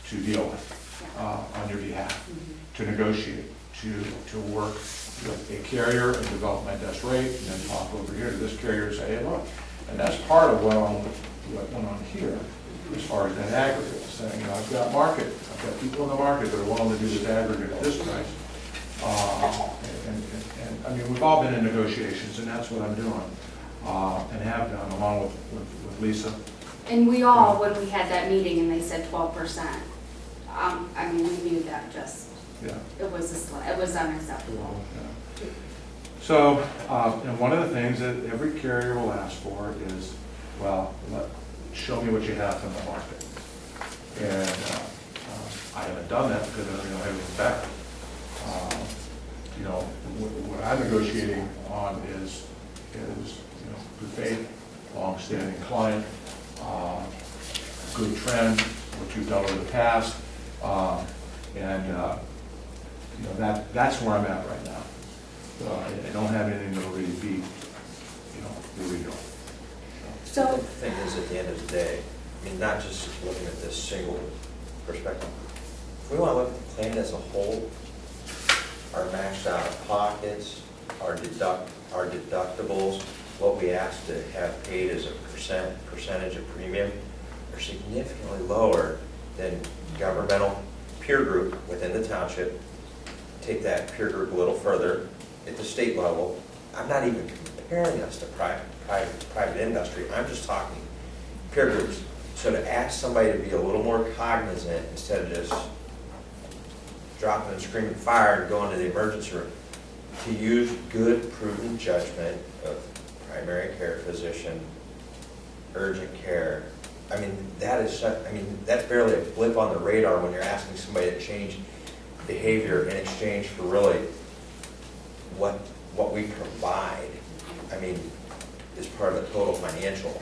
to deal with on your behalf, to negotiate, to work with a carrier and develop my best rate, and then talk over here to this carrier and say, hey, look. And that's part of what went on here, as far as that aggregate, saying, you know, I've got people in the market that are willing to do this aggregate at this price. And I mean, we've all been in negotiations, and that's what I'm doing, and have done, along with Lisa. And we all, when we had that meeting and they said 12%, I mean, we knew that just, Yeah. it was unacceptable. Yeah. So, and one of the things that every carrier will ask for is, well, show me what you have from the market. And I haven't done that because I don't know everything back. You know, what I'm negotiating on is you know, good faith, long-standing client, good trend, what you've done in the past, and you know, that's where I'm at right now. I don't have anything that'll really beat, you know, the regional. So, The thing is, at the end of the day, I mean, not just looking at this single perspective. If we want to look at the plan as a whole, our maxed out pockets, our deductibles, what we ask to have paid as a percentage of premium are significantly lower then governmental peer group within the township, take that peer group a little further at the state level. I'm not even comparing us to private industry, I'm just talking peer groups. So to ask somebody to be a little more cognizant instead of just dropping and screaming fire and going to the emergency room, to use good, prudent judgment of primary care physician, urgent care. I mean, that's barely a blip on the radar when you're asking somebody to change behavior in exchange for really what we provide. I mean, is part of the total financial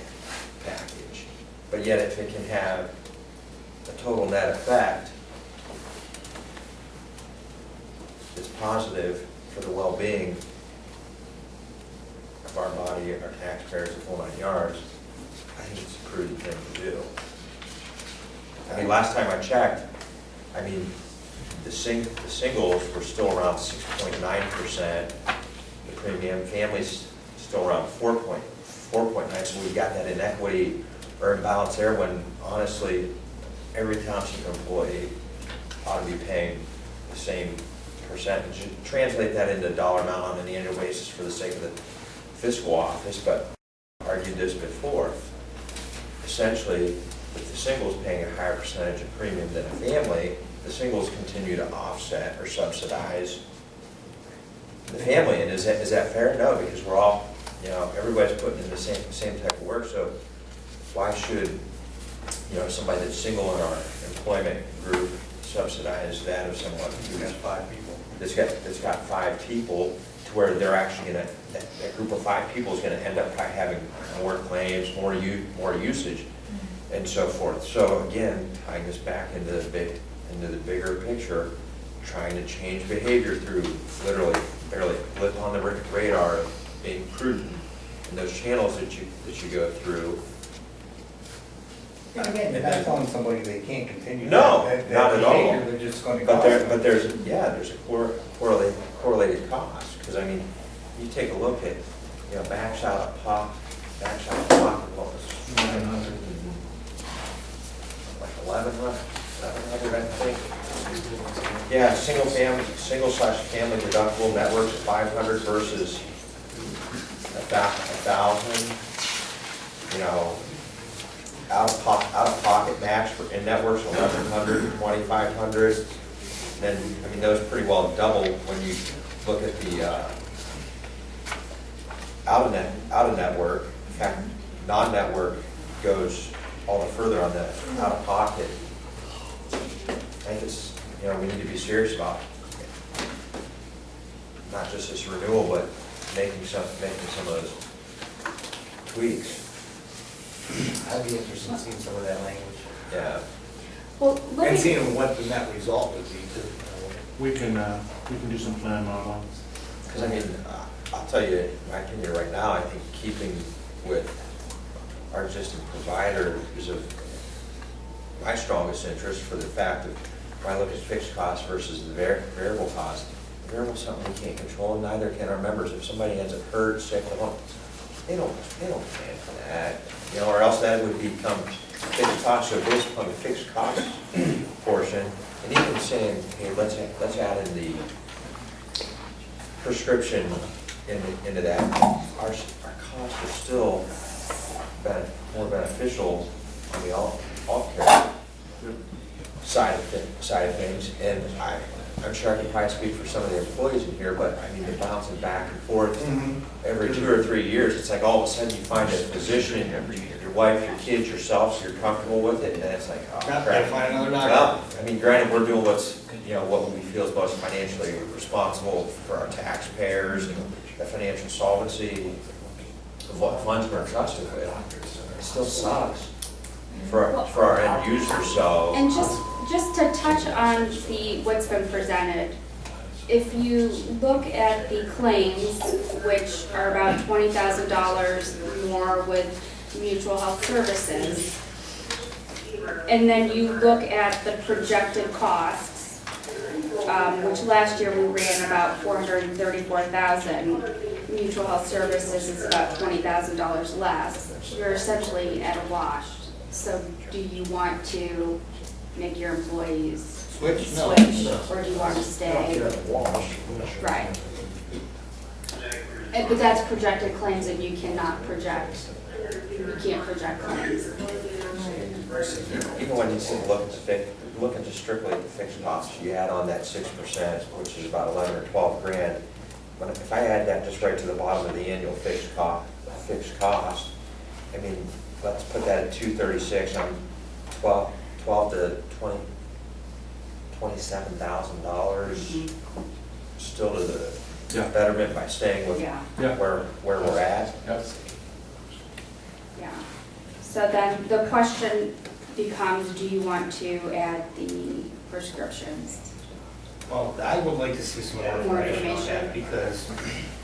package. But yet if it can have a total net effect that's positive for the well-being of our body, our taxpayers, the whole 9 yards, I think it's a prudent thing to do. I mean, last time I checked, I mean, the singles were still around 6.9%, the premium families still around 4.9%, so we got that inequity or imbalance there when honestly, every township employee ought to be paying the same percentage. Translate that into dollar amount on an annual basis for the sake of the fiscal office, but I argued this before. Essentially, with the singles paying a higher percentage of premium than a family, the singles continue to offset or subsidize the family. And is that fair? No, because we're all, everybody's putting in the same type of work. So why should, somebody that's single in our employment group subsidize that of someone who has 5 people? That's got 5 people, to where they're actually going to, that group of 5 people is going to end up by having more claims, more usage, and so forth. So again, tying this back into the bigger picture, trying to change behavior through literally barely a blip on the radar of being prudent in those channels that you go through. Again, you're not telling somebody they can't continue. No, that not at all. behavior, they're just going to But cost them. there's a correlated cost, because I mean, you take a look at, back out of pocket, what was 900, like 1,100, I think. Yeah, single/family deductible networks 500 versus 1,000. Out of pocket match for in networks 1,100, 2,500. Then those pretty well double when you look at the out of network. In fact, non-network goes all the further on the out of pocket. I think it's we need to be serious about not just this renewal, but making some of those tweaks. I'd be interested in seeing some of that language. Yeah. Well, let And me, seeing what the net result would be too. We can do some plan modeling. Because I'll tell you, in my opinion right now, I think keeping with our existing provider is of my strongest interest, for the fact that when I look at fixed costs versus the variable cost, variable is something we can't control, and neither can our members. If somebody ends up hurt, sick, they don't plan for that, or else that would become fixed cost. So based upon the fixed cost portion, and even saying, hey, let's add in the prescription into that, our costs are still more beneficial on the off care side of things. And I'm sure I can probably speak for some of the employees in here, but the bouncing back and forth every 2 or 3 years, it's like all of a sudden you find a physician, your wife, your kids, yourself, so you're comfortable with it, and then it's like, oh crap. Find another doctor. Well, granted, we're doing what we feel is most financially responsible for our taxpayers and the financial solvency of what funds we're entrusted with. It still sucks for our end users, so. and just to touch on what's been presented, if you look at the claims, which are about $20,000 more with mutual health services, and then you look at the projected costs, which last year we ran about $434,000. Mutual health services is about $20,000 less. You're essentially at a wash. So do you want to make your employees Switch? No. switch, or do you want to stay? Get a wash. Right. But that's projected claims, and you cannot project, you can't project claims. Even when you look at just strictly the fixed costs, you add on that 6%, which is about 11 or 12 grand. If I add that just right to the bottom of the annual fixed cost, I mean, let's put that at 236 on 12 to 20, $27,000, still to the Yeah. betterment by staying with Yeah. Yeah. where we're at. Yes. Yeah. So then the question becomes, do you want to add the prescriptions? Well, I would like to see some more information on that, because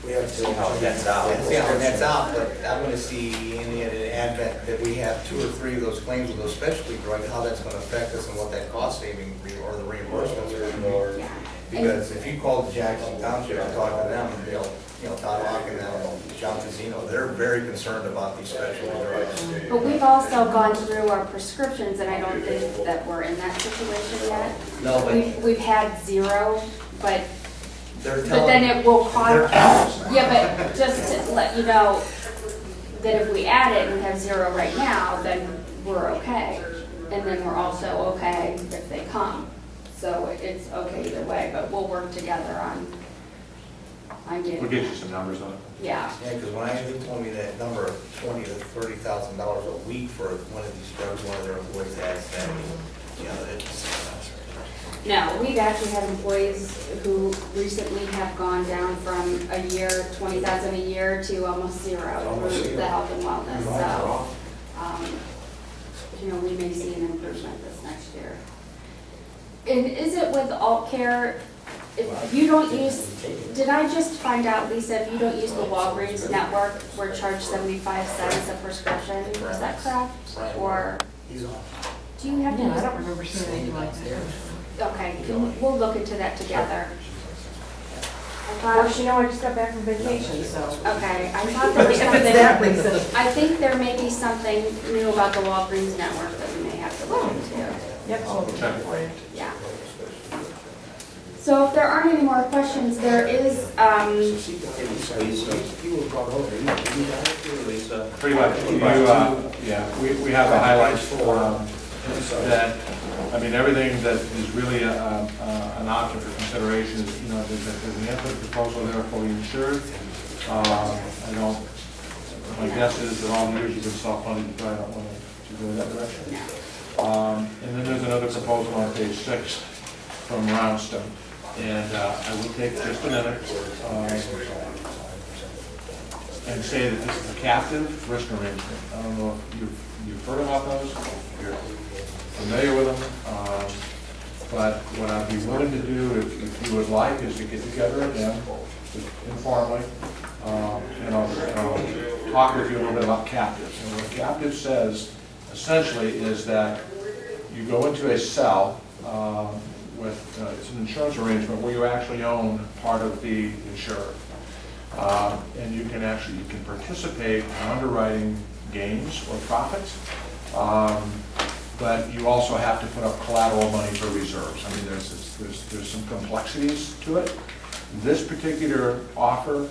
We have See how it nets out. that's, yeah, and that's out, but I want to see in the advent that we have 2 or 3 of those claims with those specialty drugs, how that's going to affect us and what that cost saving or the reimbursements are going to be. Yeah. Because if you call the Jackson Township and talk to them, Todd Hawk and them, John Fazino, they're very concerned about these specialty drugs. But we've also gone through our prescriptions, and I don't think that we're in that situation yet. No, but We've had 0, but they're then telling, it will they're cost, telling us. yeah, but just to let you know, that if we add it and we have 0 right now, then we're okay. And then we're also okay if they come. So it's okay either way, but we'll work together on getting. We'll get you some numbers on it. Yeah, Yeah, because when they told me that number of $20,000 to $30,000 a week for one of these drugs, one of their employees has, that, it's, no, we've actually had employees who recently have gone down from a year, 20,000 a year to almost 0 through the health and wellness, so, we may see an improvement this next year. And is it with alt care, if you don't use, did I just find out, Lisa, if you don't use the Walgreens network, we're charged 75 cents a prescription, is that correct? Or he's on. do you have to Yeah, I use? don't remember seeing anything like that. Okay, we'll look into that together. I Of thought, course, I just got back from vacation, so. okay, I thought there was If it's that something, reason. I think there may be something new about the Walgreens network that we may have to look into. Yep, I'll check for you. Yeah. So if there aren't any more questions, there is, Lisa, Pretty much, we have the highlights that, I mean, everything that is really an option for consideration is, there's an input proposal there fully insured. I don't, my guess is that all the years you've been self-funded, you probably don't want to go in that direction. And then there's another proposal on page 6 from Roundstone. And I will take just a minute and say that this is a captive risk arrangement. I don't know if you've heard about those, if you're familiar with them, but what I'd be willing to do, if you would like, is to get together again, informally, and I'll talk with you a little bit about captives. And what captive says, essentially, is that you go into a cell with, it's an insurance arrangement where you actually own part of the insurer. And you can participate in underwriting gains or profits, but you also have to put up collateral money for reserves. I mean, there's some complexities to it. This particular offer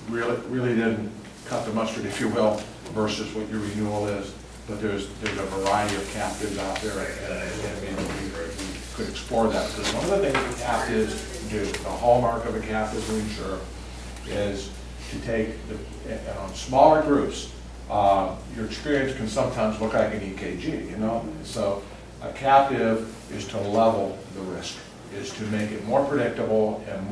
really didn't cut the mustard, if you will, versus what your renewal is. But there's a variety of captives out there, and we could explore that. Because one of the things that captives do, the hallmark of a captive reinsurer, is to take on smaller groups. Your experience can sometimes look like an EKG, So a captive is to level the risk, is to make it more predictable and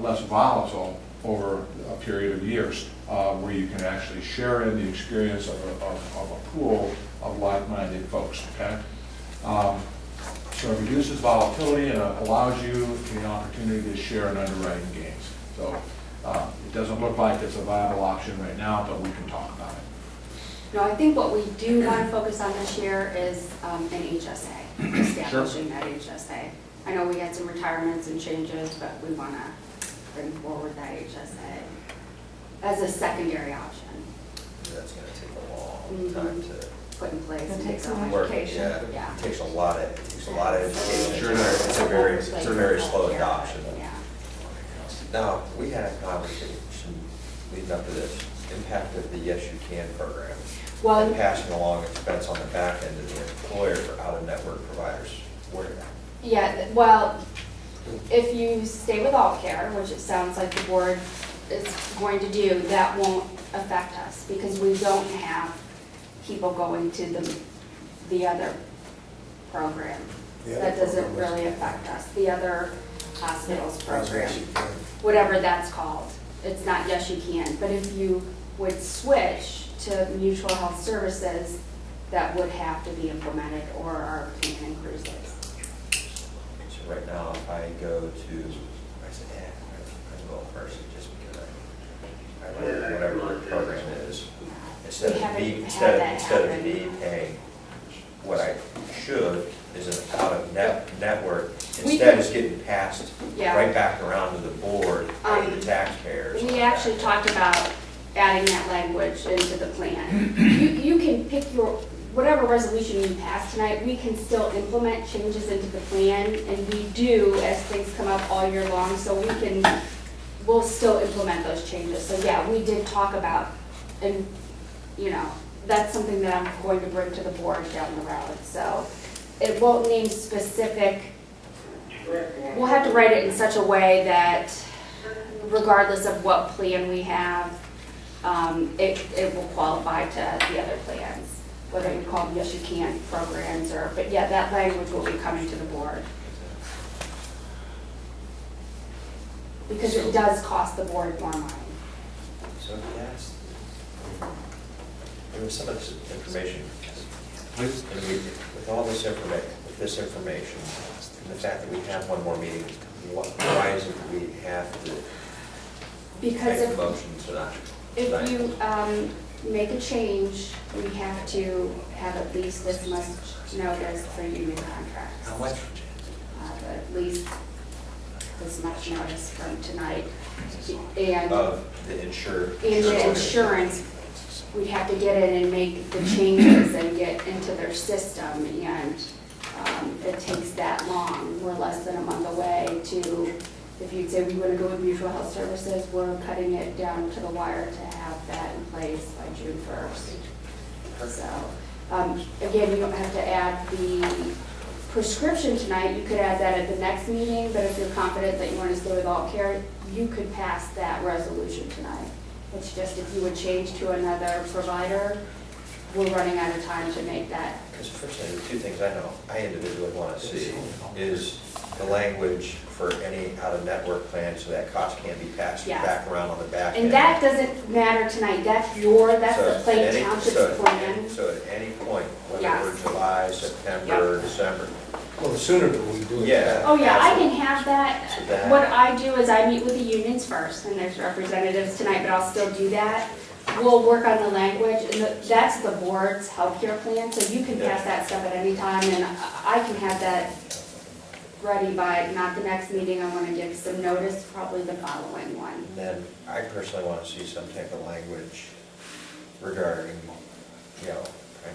less volatile over a period of years, where you can actually share in the experience of a pool of like-minded folks, okay? So it reduces volatility and allows you the opportunity to share in underwriting gains. So it doesn't look like it's a viable option right now, but we can talk about it. no, I think what we do want to focus on this year is an HSA, establishing that HSA. I know we had some retirements and changes, but we want to bring forward that HSA as a secondary option. that's gonna take a long time to put in place and It take takes some some Work, education. yeah. Yeah. It takes a lot of education. Sure does. It's a very slow adoption. Yeah. Now, we had a conversation leading up to this, impact of the Yes You Can program. Well, And passing along expense on the back end of the employer for out-of-network providers. Where did that? yeah, well, if you stay with all care, which it sounds like the board is going to do, that won't affect us because we don't have people going to the other program. The other That doesn't program was- really affect us. The other hospitals program, Yes, you can. whatever that's called. It's not Yes You Can. But if you would switch to mutual health services, that would have to be implemented or our plan increases. So right now, if I go to, I say, I'm a little person just because I like whatever the program is. Instead We of haven't me, had instead that of happen. me paying what I should is an out-of-network, We instead can- it's getting passed Yeah. right back around to the board, and the taxpayers. We actually talked about adding that language into the plan. You can pick whatever resolution you pass tonight, we can still implement changes into the plan, and we do as things come up all year long, so we'll still implement those changes. So yeah, we did talk about, and, that's something that I'm going to bring to the board down the road. So it won't name specific, we'll have to write it in such a way that regardless of what plan we have, it will qualify to the other plans, whether you call them Yes You Can programs but yeah, that language will be coming to the board. Because it does cost the board more money. So yes, there was some of this information, Please. and with all this information, and the fact that we have one more meeting, why is it that we have to Because make a if motion tonight? If you make a change, we have to have at least this much notice for union contracts. How much? At least this much notice from tonight. And Of the insured. in the insurance, we'd have to get in and make the changes and get into their system. And it takes that long. We're less than a month away to, if you'd say we want to go with mutual health services, we're cutting it down to the wire to have that in place by June 1st. So, again, you don't have to add the prescription tonight. You could add that at the next meeting, but if you're confident that you want to stay with all care, you could pass that resolution tonight. It's just if you would change to another provider, we're running out of time to make that. Because firstly, the two things I individually want to see is the language for any out-of-network plan, so that cost can't be passed Yes. back around on the back end. And that doesn't matter tonight. That's the So at Plain any- Township's so- plan. So at any point, whether Yes. we're July, September, December, Well, the sooner that we do it. yeah. Oh, yeah, I absolutely. can have that. So that- What I do is I meet with the unions first, and there's representatives tonight, but I'll still do that. We'll work on the language, and that's the board's healthcare plan, so you can pass that stuff at any time, and I can have that ready by, not the next meeting, I want to give some notice, probably the following one. And then I personally want to see some type of language regarding,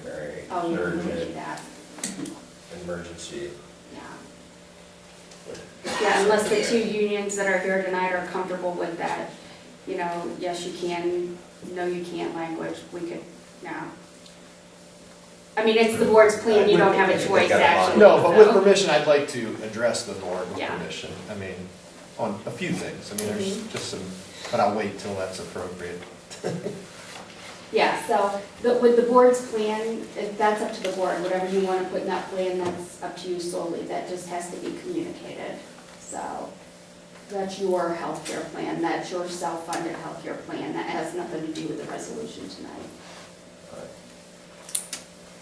primary, Oh, you can do urgent, that, emergency. yeah. Yeah, unless the two unions that are here tonight are comfortable with that, yes, you can, no, you can't language, we could, no. I mean, it's the board's plan, you don't have a choice, actually. No, but with so. permission, I'd like to address the board with Yeah. permission. I mean, on a few things. I mean, there's Mhm. just some, but I'll wait till that's appropriate. Yeah, so with the board's plan, that's up to the board, whatever you want to put in that plan, that's up to you solely, that just has to be communicated. So that's your healthcare plan, that's your self-funded healthcare plan, that has nothing to do with the resolution tonight.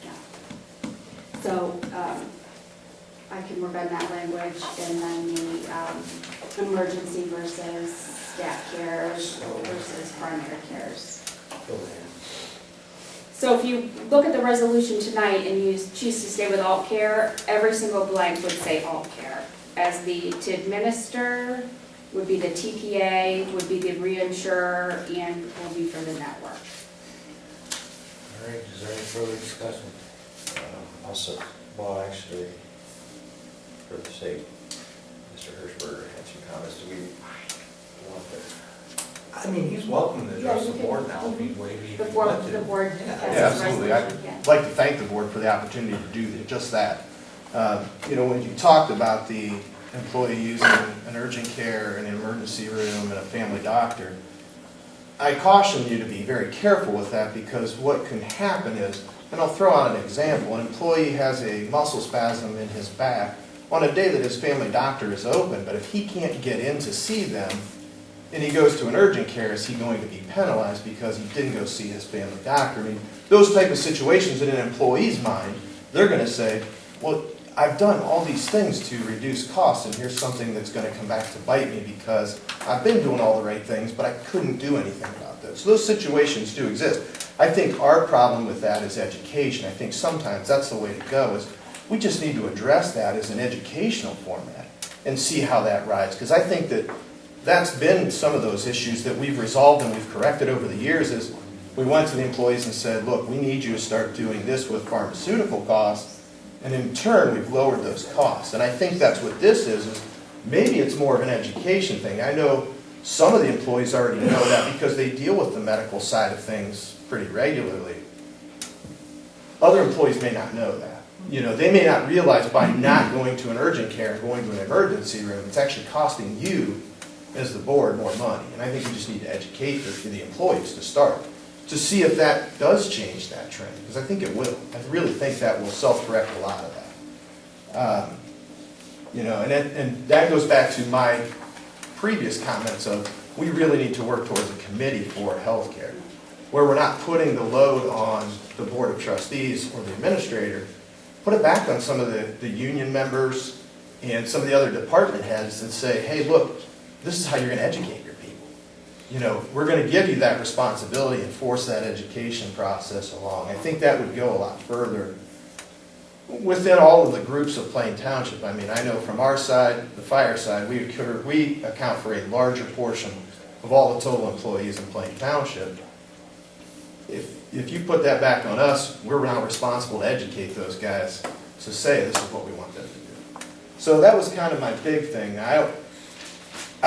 Yeah. So I can work on that language, and then the emergency versus staff cares versus primary cares. So if you look at the resolution tonight and you choose to stay with alt care, every single blank would say alt care. As to administer would be the TPA, would be the reinsurer, and will be for the network. All right, is there any further discussion? Also, well, actually, for the sake, Mr. Hirschberger had some comments, do we want to? I mean, he's welcome to address Yeah, the you board can- now if he'd wait, if The he'd board, want the to. board Yeah, passes Yeah, absolutely. resolution, yeah. I'd like to thank the board for the opportunity to do just that. You know, when you talked about the employee using an urgent care, an emergency room, and a family doctor, I caution you to be very careful with that, because what can happen is, and I'll throw out an example, an employee has a muscle spasm in his back on a day that his family doctor is open, but if he can't get in to see them, and he goes to an urgent care, is he going to be penalized because he didn't go see his family doctor? I mean, those type of situations in an employee's mind, they're going to say, well, I've done all these things to reduce costs, and here's something that's going to come back to bite me because I've been doing all the right things, but I couldn't do anything about those. So those situations do exist. I think our problem with that is education. I think sometimes that's the way to go, is we just need to address that as an educational format and see how that rides. Because I think that that's been some of those issues that we've resolved and we've corrected over the years, is we went to the employees and said, look, we need you to start doing this with pharmaceutical costs, and in turn, we've lowered those costs. And I think that's what this is maybe it's more of an education thing. I know some of the employees already know that because they deal with the medical side of things pretty regularly. Other employees may not know that. You know, they may not realize by not going to an urgent care and going to an emergency room, it's actually costing you as the board more money. And I think we just need to educate the employees to start, to see if that does change that trend, because I think it will. I really think that will self-correct a lot of that. You know, and that goes back to my previous comments of we really need to work towards a committee for healthcare, where we're not putting the load on the board of trustees or the administrator. Put it back on some of the union members and some of the other department heads and say, hey, look, this is how you're going to educate your people. You know, we're going to give you that responsibility and force that education process along. I think that would go a lot further within all of the groups of Plain Township. I mean, I know from our side, the fire side, we account for a larger portion of all the total employees in Plain Township. If you put that back on us, we're now responsible to educate those guys to say this is what we want them to do. So that was kind of my big thing. I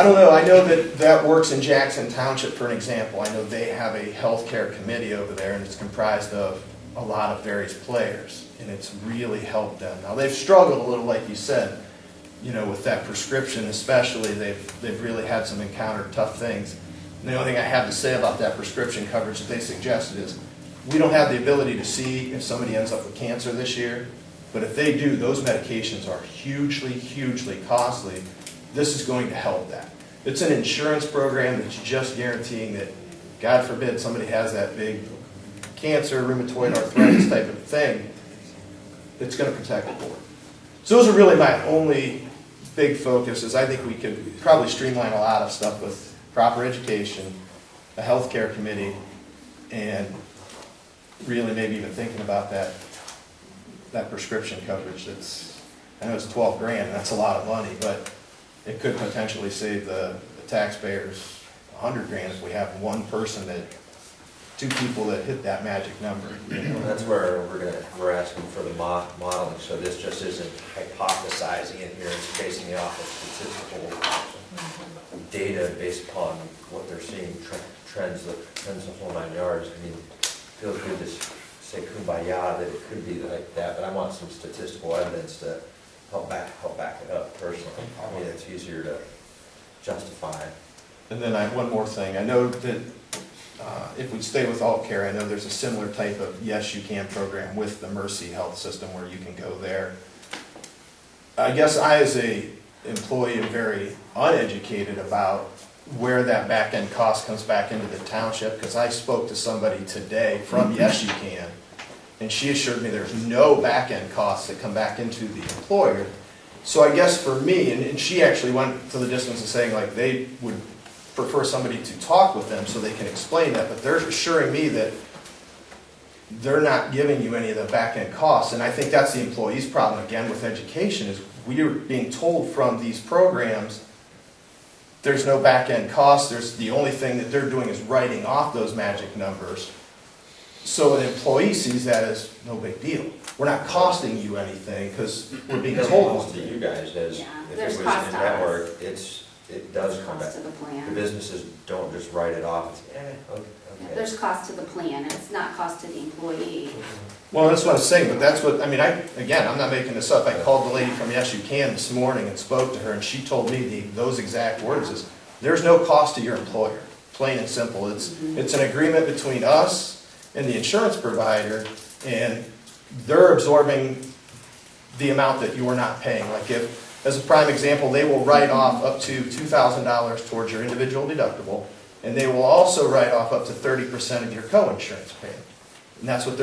don't know. I know that works in Jackson Township, for an example. I know they have a healthcare committee over there, and it's comprised of a lot of various players, and it's really helped them. Now, they've struggled a little, like you said, you know, with that prescription especially. They've really had some encountered tough things. And the only thing I have to say about that prescription coverage that they suggested is we don't have the ability to see if somebody ends up with cancer this year, but if they do, those medications are hugely, hugely costly. This is going to help that. It's an insurance program that's just guaranteeing that, God forbid, somebody has that big cancer, rheumatoid arthritis type of thing, it's going to protect the board. So those are really my only big focuses. I think we could probably streamline a lot of stuff with proper education, a healthcare committee, and really maybe even thinking about that prescription coverage. I know it's 12 grand, and that's a lot of money, but it could potentially save the taxpayers 100 grand if we have two people that hit that magic number. You know? That's where we're asking for the modeling, so this just isn't hypothesizing it here, it's basing it off of statistical data based upon what they're seeing, trends the whole 9 yards. I mean, it feels good to say kumbaya that it could be like that, but I want some statistical evidence to help back it up personally. I mean, it's easier to justify. And then one more thing. I know that if we stay with Alt Care, I know there's a similar type of Yes You Can program with the Mercy Health System where you can go there. I guess I, as a employee, am very uneducated about where that back-end cost comes back into the township, because I spoke to somebody today from Yes You Can, and she assured me there's no back-end costs that come back into the employer. So I guess for me, and she actually went to the distance of saying like they would prefer somebody to talk with them so they can explain that, but they're assuring me that they're not giving you any of the back-end costs. And I think that's the employee's problem, again, with education, is we are being told from these programs there's no back-end costs. The only thing that they're doing is writing off those magic numbers. So an employee sees that as no big deal. We're not costing you anything because we're being told. Cost to you guys as, Yeah, if there's it was cost in to network, us. it does come back. Cost to the The plan. businesses don't just write it off, it's, Yeah, okay. there's cost to the plan, it's not cost to the employee. Well, that's what I'm saying, but that's what, I mean, again, I'm not making this up. I called the lady from Yes You Can this morning and spoke to her, and she told me those exact words is, there's no cost to your employer, plain and simple. It's an agreement between us and the insurance provider, and they're absorbing the amount that you are not paying. Like if, as a prime example, they will write off up to $2,000 towards your individual deductible, and they will also write off up to 30% of your co-insurance payment. And that's what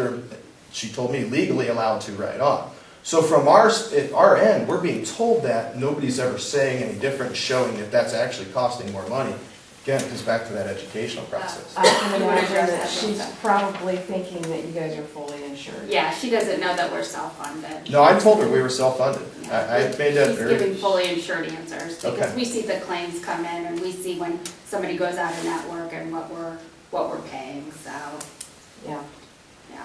she told me, legally allowed to write off. So from at our end, we're being told that, nobody's ever saying any different, showing that that's actually costing more money. Again, it comes back to that educational process. I can You would imagine address that that she's sometime. probably thinking that you guys are fully insured. Yeah, she doesn't know that we're self-funded. No, I told her we were self-funded. I made that She's very. giving fully insured answers, because Okay. we see the claims come in, and we see when somebody goes out of network and what we're paying, so, Yeah. yeah.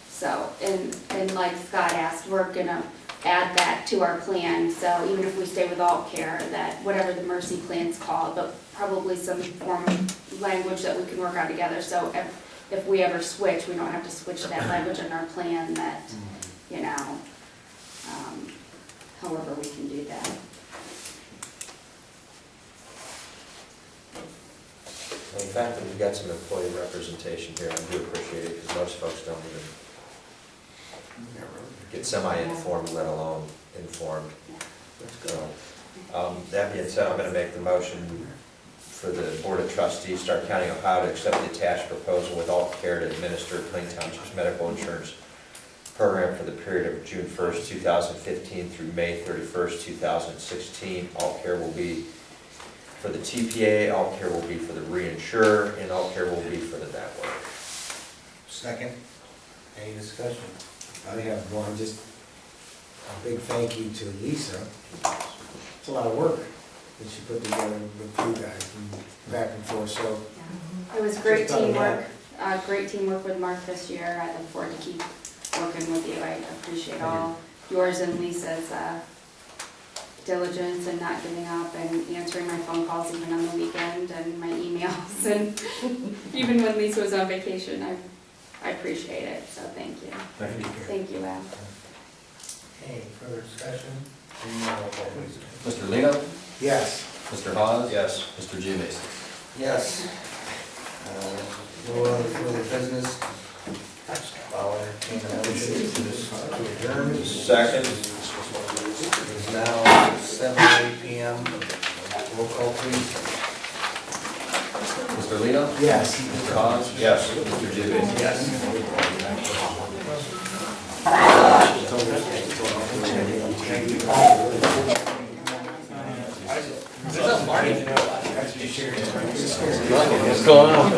So, and like Scott asked, we're gonna add that to our plan, so even if we stay with Alt Care, that whatever the Mercy plan's called, but probably some form of language that we can work out together, so if we ever switch, we don't have to switch that language in our plan that, you know, however we can do that. Well, the fact that we've got some employee representation here, I do appreciate it, because most folks don't even get semi-informed, let alone informed. So, that being said, I'm gonna make the motion for the Board of Trustees, Stark County, Ohio, to accept the attached proposal with Alt Care to administer Plain Township's medical insurance program for the period of June 1st, 2015 through May 31st, 2016. Alt Care will be for the TPA, Alt Care will be for the reinsurer, and Alt Care will be for the network. Second, any discussion? I have one, just a big thank you to Lisa. It's a lot of work that she put together with you guys and back and forth, so. It was great Just done teamwork, great teamwork with Mark this year. I look forward to keep working with you. I appreciate all yours and Lisa's diligence and not giving up and answering my phone calls even on the weekend and my emails. And even when Lisa was on vacation, I appreciate it, so thank you. Thank you. Thank you, Al. Any further discussion? Any roll call, please? Mr. Lino? Yes. Mr. Hawes? Yes. Mr. Geovasis? Yes. No other further business? I'll entertain a motion to adjourn. Second. It is now 7:08 PM. Roll call, please. Mr. Lino? Yes. Mr. Hawes? Yes. Mr. Geovasis? Yes. What's going on?